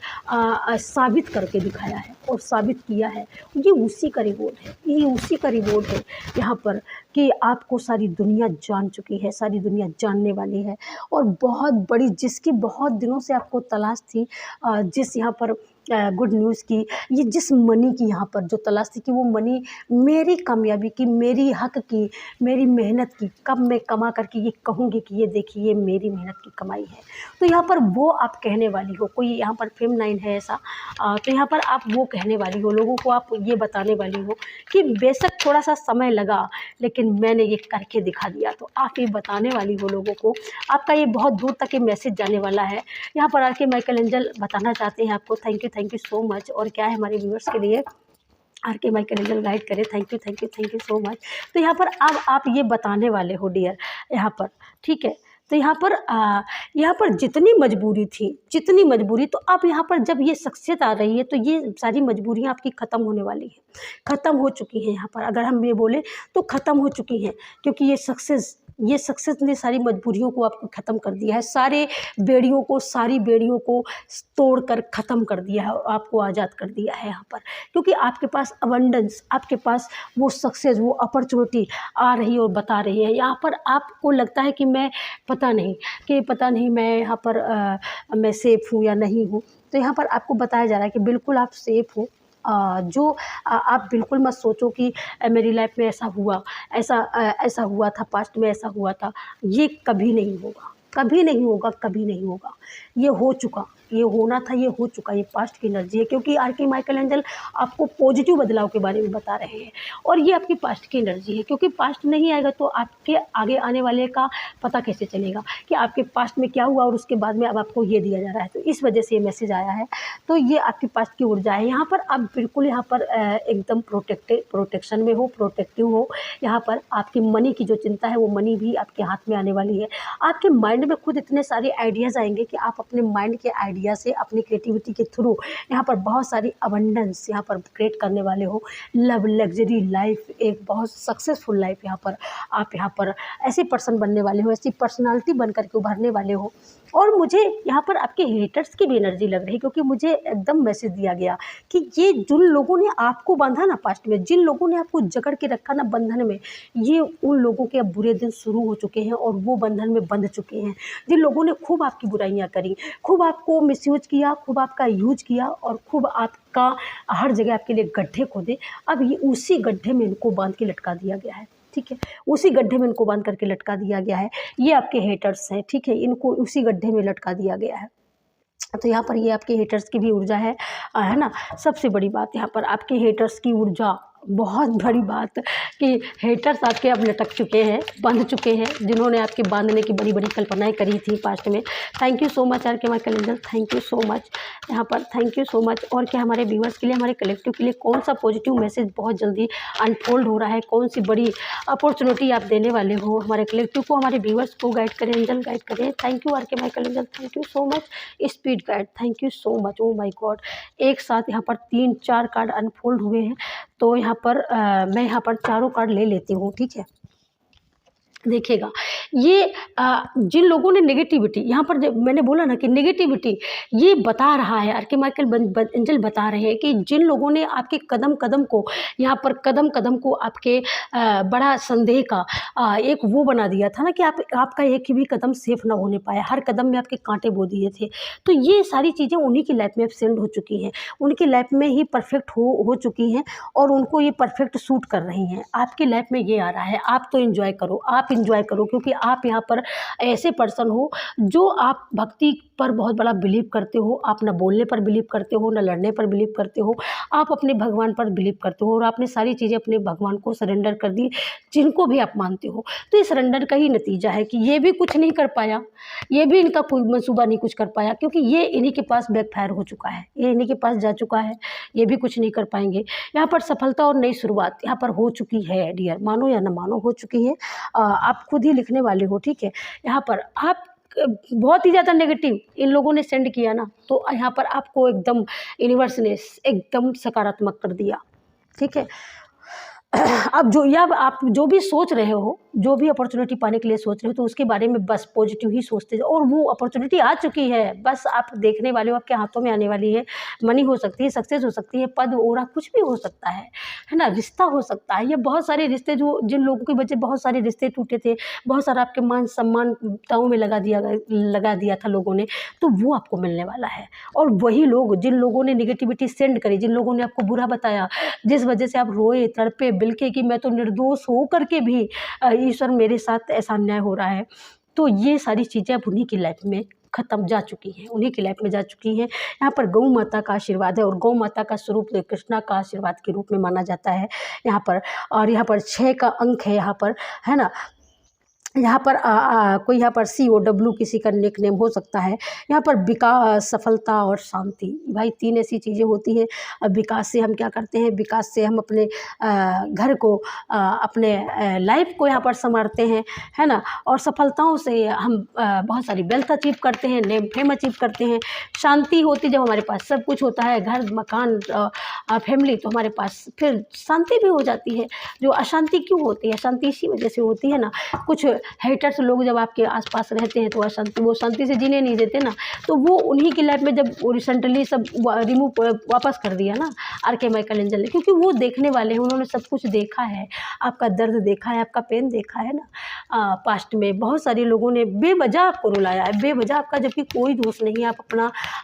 A: साबित करके दिखाया है और साबित किया है, ये उसी का रिवॉर्ड है, ये उसी का रिवॉर्ड है यहाँ पर कि आपको सारी दुनिया जान चुकी है, सारी दुनिया जानने वाली है। और बहुत बड़ी, जिसकी बहुत दिनों से आपको तलाश थी, जिस यहाँ पर गुड न्यूज़ की, ये जिस मनी की यहाँ पर जो तलाश थी कि वो मनी मेरी कामयाबी की, मेरी हक की, मेरी मेहनत की, कब मैं कमा करके ये कहूँगी कि ये देखिए ये मेरी मेहनत की कमाई है। तो यहाँ पर वो आप कहने वाली हो, कोई यहाँ पर फेमनाइन है ऐसा, तो यहाँ पर आप वो कहने वाली हो, लोगों को आप ये बताने वाली हो कि बेशक थोड़ा सा समय लगा, लेकिन मैंने ये करके दिखा दिया। तो आप ये बताने वाली हो लोगों को, आपका ये बहुत दूर तक ये मैसेज जाने वाला है। यहाँ पर आके माइकल एंजल बताना चाहते हैं आपको, थैंक यू सो मच। और क्या है हमारे व्यूअर्स के लिए, आर.के. माइकल एंजल गाइड करे, थैंक यू सो मच। तो यहाँ पर अब आप ये बताने वाले हो डियर यहाँ पर, ठीक है। तो यहाँ पर यहाँ पर जितनी मजबूरी थी, जितनी मजबूरी, तो अब यहाँ पर जब ये शख्सियत आ रही है तो ये सारी मजबूरियाँ आपकी ख़त्म होने वाली हैं, ख़त्म हो चुकी हैं। यहाँ पर अगर हम ये बोलें तो ख़त्म हो चुकी हैं, क्योंकि ये सक्सेस ने सारी मजबूरियों को आपको ख़त्म कर दिया है, सारी बेड़ियों को तोड़ कर ख़त्म कर दिया है और आपको आज़ाद कर दिया है यहाँ पर। क्योंकि आपके पास अबंडेंस, आपके पास वो सक्सेस, वो अपॉर्चुनिटी आ रही है और बता रही है। यहाँ पर आपको लगता है कि पता नहीं मैं यहाँ पर मैं सेफ़ हूँ या नहीं हूँ, तो यहाँ पर आपको बताया जा रहा है कि बिल्कुल आप सेफ़ हो। आप बिल्कुल मत सोचो कि मेरी लाइफ में ऐसा हुआ था, पास्ट में ऐसा हुआ था। ये कभी नहीं होगा, कभी नहीं होगा, कभी नहीं होगा। ये हो चुका, ये होना था, ये हो चुका, ये पास्ट की एनर्जी है। क्योंकि आर्की माइकल एंजल आपको पॉजिटिव बदलाव के बारे में बता रहे हैं और ये आपकी पास्ट की एनर्जी है। क्योंकि पास्ट नहीं आएगा तो आपके आगे आने वाले का पता कैसे चलेगा कि आपके पास्ट में क्या हुआ और उसके बाद में अब आपको ये दिया जा रहा है। तो इस वजह से ये मैसेज आया है। तो ये आपकी पास्ट की ऊर्जा है। यहाँ पर आप बिल्कुल यहाँ पर एकदम प्रोटेक्शन में हो, प्रोटेक्टिव हो। यहाँ पर आपकी मनी की जो चिंता है वो मनी भी आपके हाथ में आने वाली है। आपके माइंड में खुद इतने सारे आइडियाज़ आएंगे कि आप अपने माइंड के आइडिया से, अपनी क्रिएटिविटी के थ्रू यहाँ पर बहुत सारी अबंडेंस यहाँ पर क्रिएट करने वाले हो। लव, लग्जरी लाइफ, एक बहुत सक्सेसफुल लाइफ यहाँ पर आप यहाँ पर ऐसे पर्सन बनने वाले हो, ऐसी पर्सनालिटी बन करके उभरने वाले हो। और मुझे यहाँ पर आपके हेटर्स की भी एनर्जी लग रही है, क्योंकि मुझे एकदम मैसेज दिया गया कि ये जिन लोगों ने आपको बांधा ना पास्ट में, जिन लोगों ने आपको जकड़ के रखा ना बंधन में, ये उन लोगों के अब बुरे दिन शुरू हो चुके हैं और वो बंधन में बंध चुके हैं। जिन लोगों ने खूब आपकी बुराइयां करी, खूब आपको मिसयूज किया, खूब आपका यूज किया और खूब आपका हर जगह आपके लिए गड्ढे खोदे, अब ये उसी गड्ढे में इनको बांध के लटका दिया गया है। ठीक है, उसी गड्ढे में इनको बांध करके लटका दिया गया है। ये आपके हेटर्स हैं, ठीक है, इनको उसी गड्ढे में लटका दिया गया है। तो यहाँ पर ये आपके हेटर्स की भी ऊर्जा है ना। सबसे बड़ी बात यहाँ पर आपके हेटर्स की ऊर्जा, बहुत बड़ी बात कि हेटर्स आपके अब लटक चुके हैं, बंध चुके हैं, जिन्होंने आपके बांधने की बड़ी बड़ी कल्पनाएं करी थी पास्ट में। Thank you so much Archie Michael Angel, thank you so much यहाँ पर, थैंक यू सो मच। और क्या हमारे व्यूअर्स के लिए, हमारे कलेक्टिव के लिए कौन सा पॉजिटिव मैसेज बहुत जल्दी अनफोल्ड हो रहा है, कौन सी बड़ी अपॉर्चुनिटी आप देने वाले हो हमारे कलेक्टिव को, हमारे व्यूअर्स को गाइड करें एंजल, गाइड करें। Thank you Archie Michael Angel, thank you so much. Speed guide, thank you so much. Oh my God, एक साथ यहाँ पर 3-4 कार्ड अनफोल्ड हुए हैं। तो यहाँ पर मैं यहाँ पर चारों कार्ड ले लेती हूँ, ठीक है। देखिएगा, ये जिन लोगों ने नेगेटिविटी, यहाँ पर जब मैंने बोला ना कि नेगेटिविटी, ये बता रहा है आर्की माइकल एंजल बता रहे हैं कि जिन लोगों ने आपके कदम कदम को, यहाँ पर कदम कदम को आपके बड़ा संदेह का एक वो बना दिया था ना कि आपका एक भी कदम सेफ ना होने पाया, हर कदम में आपके कांटे बो दिए थे। तो ये सारी चीज़ें उन्हीं की लाइफ में अब सेंड हो चुकी हैं, उनकी लाइफ में ही परफेक्ट हो चुकी हैं और उनको ये परफेक्ट सूट कर रही हैं। आपकी लाइफ में ये आ रहा है, आप तो एंजॉय करो, आप एंजॉय करो, क्योंकि आप यहाँ पर ऐसे पर्सन हो जो आप भक्ति पर बहुत बड़ा बिलीव करते हो। आप ना बोलने पर बिलीव करते हो, ना लड़ने पर बिलीव करते हो, आप अपने भगवान पर बिलीव करते हो और आपने सारी चीज़ें अपने भगवान को सरेंडर कर दी, जिनको भी आप मानते हो। तो इस सरेंडर का ही नतीजा है कि ये भी कुछ नहीं कर पाया, ये भी इनका कोई मंसूबा नहीं कुछ कर पाया, क्योंकि ये इन्हीं के पास बैकफायर हो चुका है, ये इन्हीं के पास जा चुका है, ये भी कुछ नहीं कर पाएंगे। यहाँ पर सफलता और नई शुरुआत यहाँ पर हो चुकी है डियर, मानो या ना मानो, हो चुकी है। आप खुद ही लिखने वाले हो, ठीक है। यहाँ पर आप बहुत ही ज़्यादा नेगेटिव इन लोगों ने सेंड किया ना, तो यहाँ पर आपको एकदम यूनिवर्स ने एकदम सकारात्मक कर दिया, ठीक है। अब आप जो भी सोच रहे हो, जो भी अपॉर्चुनिटी पाने के लिए सोच रहे हो, तो उसके बारे में बस पॉजिटिव ही सोचते जाओ और वो अपॉर्चुनिटी आ चुकी है, बस आप देखने वाले हो, आपके हाथों में आने वाली है। मनी हो सकती है, सक्सेस हो सकती है, पद ओरा कुछ भी हो सकता है ना, रिश्ता हो सकता है। ये बहुत सारे रिश्ते जिन लोगों की वजह बहुत सारे रिश्ते टूटे थे, बहुत सारा आपके मान सम्मान दांव में लगा दिया था लोगों ने, तो वो आपको मिलने वाला है। और वही लोग, जिन लोगों ने निगेटिविटी सेंड करी, जिन लोगों ने आपको बुरा बताया, जिस वजह से आप रोए, तड़पे, बिलके कि मैं तो निर्दोष हो करके भी ईश्वर मेरे साथ ऐसा अन्याय हो रहा है, तो ये सारी चीज़ें अब उन्हीं की लाइफ में ख़त्म जा चुकी हैं, उन्हीं की लाइफ में जा चुकी हैं। यहाँ पर गौ माता का आशीर्वाद है और गौ माता का स्वरूप कृष्णा का आशीर्वाद के रूप में माना जाता है यहाँ पर। और यहाँ पर 6 का अंक है यहाँ पर, है ना। यहाँ पर कोई यहाँ पर COW किसी का निक नेम हो सकता है। यहाँ पर विकास, सफलता और शांति, भाई 3 ऐसी चीज़ें होती हैं। विकास से हम क्या करते हैं, विकास से हम अपने घर को, अपने लाइफ को यहाँ पर संवारते हैं, है ना। और सफलताओं से हम बहुत सारी वेल्थ अचीव करते हैं, नेम फेम अचीव करते हैं। शांति होती जब हमारे पास सब कुछ होता है, घर मकान फैमिली, तो हमारे पास फिर शांति भी हो जाती है। जो अशांति क्यों होती है, शांति इसी वजह से होती है ना। कुछ हेटर्स लोग जब आपके आसपास रहते हैं तो अशांति, वो शांति से जीने नहीं देते ना, तो वो उन्हीं की लाइफ में जब रिसेंटली सब रिमूव वापस कर दिया ना RK माइकल एंजल ने, क्योंकि वो देखने वाले हैं, उन्होंने सब कुछ देखा है, आपका दर्द देखा है, आपका पेन देखा है ना। पास्ट में बहुत सारे लोगों ने बेवजह आपको रुलाया है, बेवजह आपका, जबकि कोई दोष नहीं है।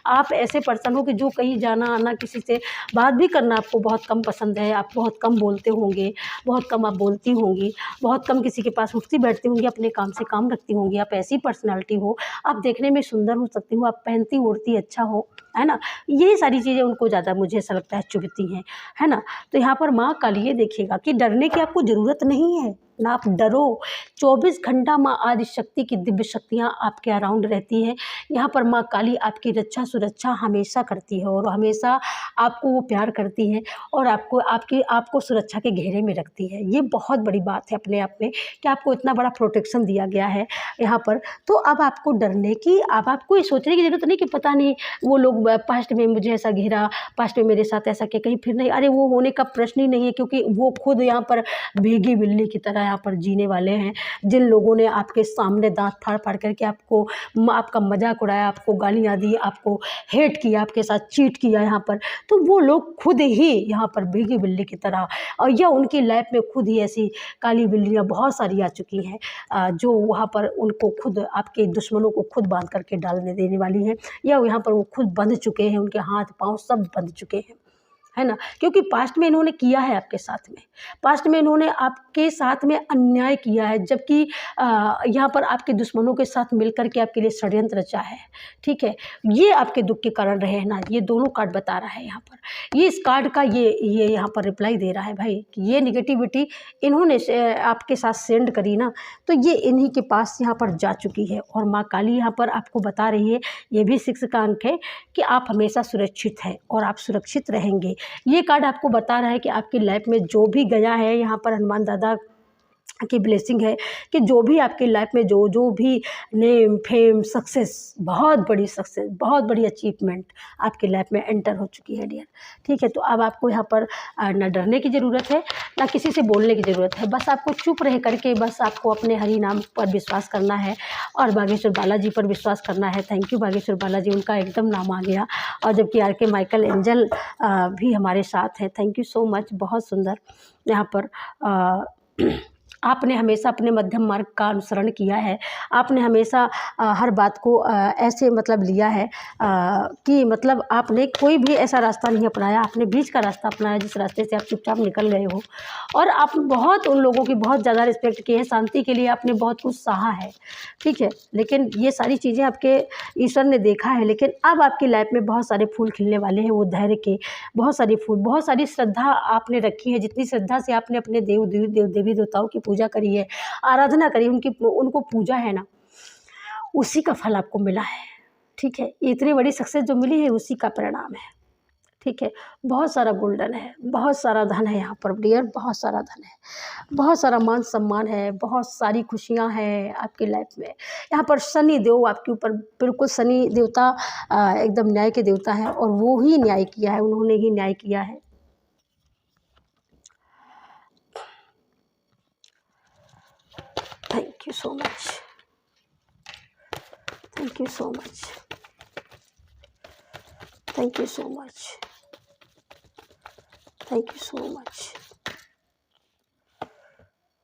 A: आप ऐसे पर्सन हो कि जो कहीं जाना आना, किसी से बात भी करना आपको बहुत कम पसंद है, आप बहुत कम बोलते होंगे, बहुत कम आप बोलती होंगी, बहुत कम किसी के पास उठती बैठती होंगी, अपने काम से काम रखती होंगी। आप ऐसी पर्सनालिटी हो, आप देखने में सुंदर हो सकती हो, आप पहनती ओढ़ती अच्छा हो, है ना। ये सारी चीज़ें उनको ज़्यादा, मुझे ऐसा लगता है, चुभती हैं, है ना। तो यहाँ पर माँ काली ये देखिएगा कि डरने की आपको ज़रूरत नहीं है, ना आप डरो। 24 घंटा माँ आदिशक्ति की दिव्य शक्तियाँ आपके अराउंड रहती हैं। यहाँ पर माँ काली आपकी रक्षा सुरक्षा हमेशा करती है, और हमेशा आपको वो प्यार करती है, और आपको सुरक्षा के घेरे में रखती है। ये बहुत बड़ी बात है अपने आप में, कि आपको इतना बड़ा प्रोटेक्शन दिया गया है यहाँ पर। तो अब आपको डरने की, अब आपको ये सोचने की ज़रूरत नहीं कि पता नहीं वो लोग पास्ट में मुझे ऐसा घेरा, पास्ट में मेरे साथ ऐसा किया, कहीं फिर नहीं। अरे वो होने का प्रश्न ही नहीं है, क्योंकि वो खुद यहाँ पर भीगी बिल्ली की तरह यहाँ पर जीने वाले हैं। जिन लोगों ने आपके सामने दांत फाड़ फाड़ करके आपका मजाक उड़ाया, आपको गालियाँ दी, आपको हेट किया, आपके साथ चीट किया यहाँ पर, तो वो लोग खुद ही यहाँ पर भीगी बिल्ली की तरह, और या उनकी लाइफ में खुद ही ऐसी काली बिल्लियाँ बहुत सारी आ चुकी हैं, जो वहाँ पर उनको खुद, आपके दुश्मनों को खुद बांध करके डालने देने वाली हैं, या यहाँ पर वो खुद बंध चुके हैं, उनके हाथ पाँव सब बंध चुके हैं, है ना। क्योंकि पास्ट में इन्होंने किया है आपके साथ में, पास्ट में इन्होंने आपके साथ में अन्याय किया है, जबकि यहाँ पर आपके दुश्मनों के साथ मिलकर के आपके लिए षड्यंत्र रचा है, ठीक है। ये आपके दुख के कारण रहे हैं ना। ये दोनों कार्ड बता रहा है यहाँ पर, ये इस कार्ड का ये यहाँ पर रिप्लाई दे रहा है भाई, कि ये निगेटिविटी इन्होंने आपके साथ सेंड करी ना, तो ये इन्हीं के पास यहाँ पर जा चुकी है। और माँ काली यहाँ पर आपको बता रही है, ये भी 6 का अंक है, कि आप हमेशा सुरक्षित हैं और आप सुरक्षित रहेंगे। ये कार्ड आपको बता रहा है कि आपकी लाइफ में जो भी गया है, यहाँ पर हनुमान दादा की ब्लेसिंग है, कि जो भी आपकी लाइफ में जो भी नेम फेम सक्सेस, बहुत बड़ी सक्सेस, बहुत बड़ी अचीवमेंट आपकी लाइफ में एंटर हो चुकी है डियर, ठीक है। तो अब आपको यहाँ पर ना डरने की ज़रूरत है, ना किसी से बोलने की ज़रूरत है, बस आपको चुप रह करके बस आपको अपने हरि नाम पर विश्वास करना है, और बागेश्वर बालाजी पर विश्वास करना है। थैंक यू बागेश्वर बालाजी, उनका एकदम नाम आ गया, और जबकि RK माइकल एंजल भी हमारे साथ हैं। थैंक यू सो मच, बहुत सुंदर। यहाँ पर आपने हमेशा अपने मध्यम मार्ग का अनुसरण किया है, आपने हमेशा हर बात को ऐसे मतलब लिया है कि मतलब आपने कोई भी ऐसा रास्ता नहीं अपनाया, आपने बीच का रास्ता अपनाया, जिस रास्ते से आप चुपचाप निकल गए हो। और आप बहुत उन लोगों की बहुत ज़्यादा रिस्पेक्ट की है, शांति के लिए आपने बहुत कुछ सहा है, ठीक है। लेकिन ये सारी चीज़ें आपके ईश्वर ने देखा है, लेकिन अब आपकी लाइफ में बहुत सारे फूल खिलने वाले हैं, वो धैर्य के बहुत सारे फूल, बहुत सारी श्रद्धा आपने रखी है, जितनी श्रद्धा से आपने अपने देवी देवताओं की पूजा करी है, आराधना करी, उनको पूजा है ना, उसी का फल आपको मिला है, ठीक है। इतनी बड़ी सक्सेस जो मिली है, उसी का परिणाम है, ठीक है। बहुत सारा गोल्डन है, बहुत सारा धन है यहाँ पर डियर, बहुत सारा धन है, बहुत सारा मान सम्मान है, बहुत सारी खुशियाँ हैं आपकी लाइफ में। यहाँ पर शनि देव आपके ऊपर, बिल्कुल शनि देवता एकदम न्याय के देवता है, और वो ही न्याय किया है, उन्होंने ही न्याय किया है। Thank you so much, thank you so much, thank you so much, thank you so much.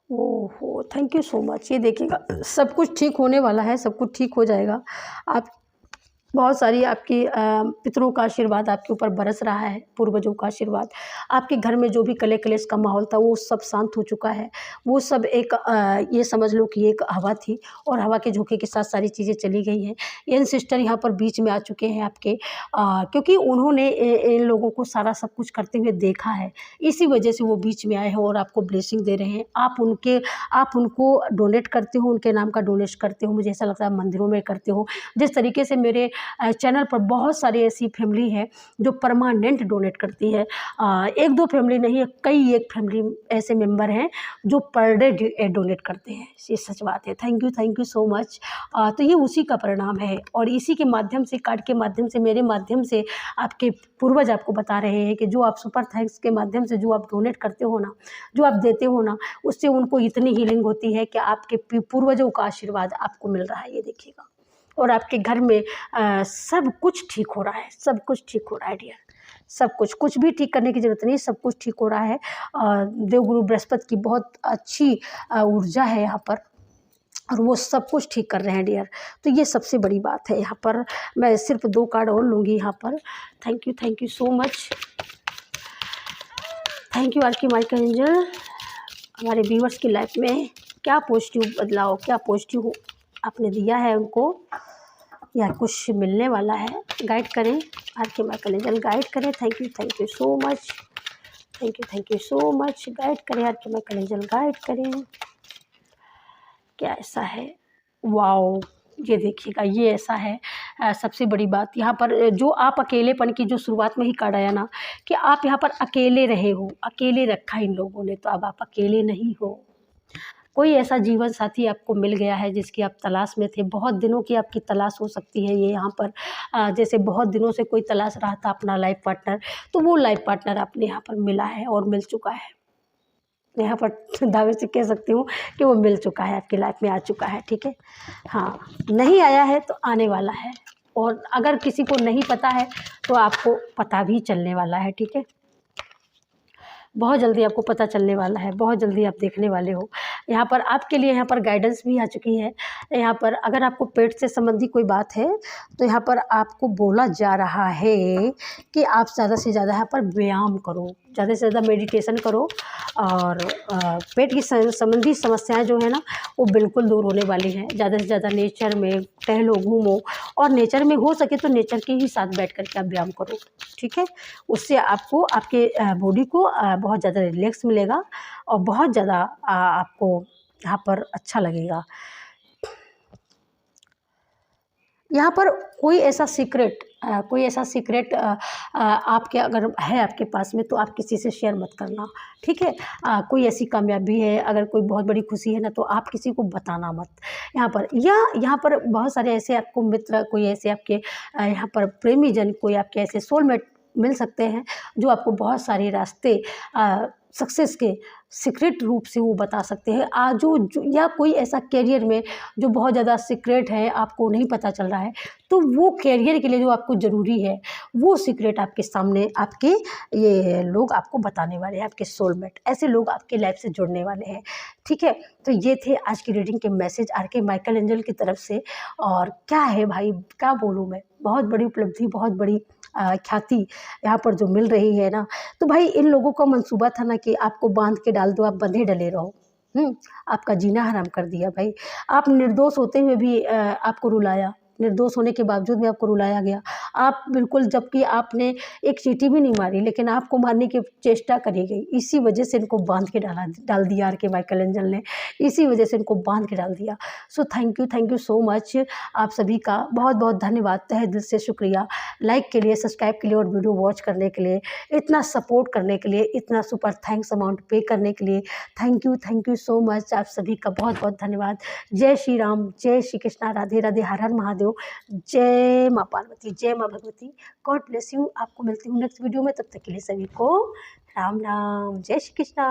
A: ओहो, थैंक यू सो मच। ये देखिएगा, सब कुछ ठीक होने वाला है, सब कुछ ठीक हो जाएगा। आप बहुत सारी आपकी पितरों का आशीर्वाद आपके ऊपर बरस रहा है, पूर्वजों का आशीर्वाद। आपके घर में जो भी कले-कलेश का माहौल था वो सब शांत हो चुका है। वो सब एक ये समझ लो कि एक हवा थी और हवा के झोंके के साथ सारी चीज़ें चली गई हैं। एंसेस्टर यहाँ पर बीच में आ चुके हैं आपके, क्योंकि उन्होंने इन लोगों को सारा सब कुछ करते हुए देखा है। इसी वजह से वो बीच में आए हैं और आपको ब्लेसिंग दे रहे हैं। आप उनको डोनेट करते हो, उनके नाम का डोनेट करते हो, मुझे ऐसा लगता है मंदिरों में करते हो। जिस तरीके से मेरे चैनल पर बहुत सारी ऐसी फैमिली है जो परमानेंट डोनेट करती है। एक दो फैमिली नहीं है, कई एक फैमिली ऐसे मेंबर हैं जो पर डे डोनेट करते हैं। ये सच बात है। Thank you so much. तो ये उसी का परिणाम है और इसी के माध्यम से, कार्ड के माध्यम से, मेरे माध्यम से आपके पूर्वज आपको बता रहे हैं कि जो आप सुपर थैंक्स के माध्यम से जो आप डोनेट करते हो ना, जो आप देते हो ना, उससे उनको इतनी हीलिंग होती है कि आपके पूर्वजों का आशीर्वाद आपको मिल रहा है। ये देखिएगा, और आपके घर में सब कुछ ठीक हो रहा है, सब कुछ ठीक हो रहा है डियर। सब कुछ भी ठीक करने की ज़रूरत नहीं, सब कुछ ठीक हो रहा है। देवगुरु बृहस्पति की बहुत अच्छी ऊर्जा है यहाँ पर और वो सब कुछ ठीक कर रहे हैं डियर। तो ये सबसे बड़ी बात है यहाँ पर। मैं सिर्फ 2 कार्ड और लूँगी यहाँ पर। Thank you so much. Thank you arch Michael angel. हमारे व्यूअर्स की लाइफ में क्या पॉजिटिव बदलाव, क्या पॉजिटिव आपने दिया है उनको, या कुछ मिलने वाला है। गाइड करें आर्कमाइकल एंजल, गाइड करें। Thank you so much. Thank you so much. Guide करें आर्कमाइकल एंजल, गाइड करें। क्या ऐसा है? वाओ, ये देखिएगा, ये ऐसा है। सबसे बड़ी बात यहाँ पर जो आप अकेलेपन की जो शुरुआत में ही कार्ड आया ना कि आप यहाँ पर अकेले रहे हो, अकेले रखा इन लोगों ने, तो अब आप अकेले नहीं हो। कोई ऐसा जीवन साथी आपको मिल गया है जिसकी आप तलाश में थे। बहुत दिनों की आपकी तलाश हो सकती है ये यहाँ पर। जैसे बहुत दिनों से कोई तलाश रहा था अपना लाइफ पार्टनर, तो वो लाइफ पार्टनर आपने यहाँ पर मिला है और मिल चुका है। यहाँ पर दावे से कह सकती हूँ कि वो मिल चुका है, आपकी लाइफ में आ चुका है। ठीक है, हाँ, नहीं आया है तो आने वाला है, और अगर किसी को नहीं पता है तो आपको पता भी चलने वाला है। ठीक है, बहुत जल्दी आपको पता चलने वाला है, बहुत जल्दी आप देखने वाले हो। यहाँ पर आपके लिए यहाँ पर गाइडेंस भी आ चुकी है। यहाँ पर अगर आपको पेट से संबंधी कोई बात है तो यहाँ पर आपको बोला जा रहा है कि आप ज़्यादा से ज़्यादा यहाँ पर व्यायाम करो, ज़्यादा से ज़्यादा मेडिटेशन करो, और पेट की संबंधी समस्याएं जो है ना वो बिल्कुल दूर होने वाली हैं। ज़्यादा से ज़्यादा नेचर में टहलो, घूमो, और नेचर में हो सके तो नेचर के ही साथ बैठ करके आप व्यायाम करो। ठीक है, उससे आपको आपके बॉडी को बहुत ज़्यादा रिलैक्स मिलेगा और बहुत ज़्यादा आपको यहाँ पर अच्छा लगेगा। यहाँ पर कोई ऐसा सीक्रेट आपके अगर है आपके पास में तो आप किसी से शेयर मत करना। ठीक है, कोई ऐसी कामयाबी है, अगर कोई बहुत बड़ी खुशी है ना, तो आप किसी को बताना मत यहाँ पर। या यहाँ पर बहुत सारे ऐसे आपको मित्र, कोई ऐसे आपके यहाँ पर प्रेमी जन, कोई आपके ऐसे सोलमेट मिल सकते हैं जो आपको बहुत सारे रास्ते सक्सेस के सीक्रेट रूप से वो बता सकते हैं। जो या कोई ऐसा करियर में जो बहुत ज़्यादा सीक्रेट है, आपको नहीं पता चल रहा है, तो वो करियर के लिए जो आपको ज़रूरी है वो सीक्रेट आपके सामने, आपके ये लोग आपको बताने वाले हैं, आपके सोलमेट, ऐसे लोग आपके लाइफ से जुड़ने वाले हैं। ठीक है, तो ये थे आज की रीडिंग के मैसेज आर्कमाइकल एंजल की तरफ से। और क्या है भाई, क्या बोलूँ मैं, बहुत बड़ी उपलब्धि, बहुत बड़ी ख्याति यहाँ पर जो मिल रही है ना, तो भाई इन लोगों का मंसूबा था ना कि आपको बांध के डाल दो, आप बंधे डले रहो। आपका जीना हराम कर दिया भाई। आप निर्दोष होते हुए भी आपको रुलाया, निर्दोष होने के बावजूद भी आपको रुलाया गया। आप बिल्कुल, जबकि आपने एक चींटी भी नहीं मारी, लेकिन आपको मारने की चेष्टा करी गई। इसी वजह से इनको बांध के डाल दिया आर्कमाइकल एंजल ने, इसी वजह से इनको बांध के डाल दिया। So thank you so much. आप सभी का बहुत बहुत धन्यवाद, तहे दिल से शुक्रिया। लाइक के लिए, सब्सक्राइब के लिए और वीडियो वॉच करने के लिए, इतना सपोर्ट करने के लिए, इतना सुपर थैंक्स अमाउंट पे करने के लिए थैंक यू सो मच। आप सभी का बहुत बहुत धन्यवाद। जय श्री राम, जय श्री कृष्णा, राधे राधे, हर हर महादेव, जय माँ पार्वती, जय माँ भगवती। God bless you. आपको मिलती हूँ नेक्स्ट वीडियो में, तब तक के लिए सभी को राम राम, जय श्री कृष्णा।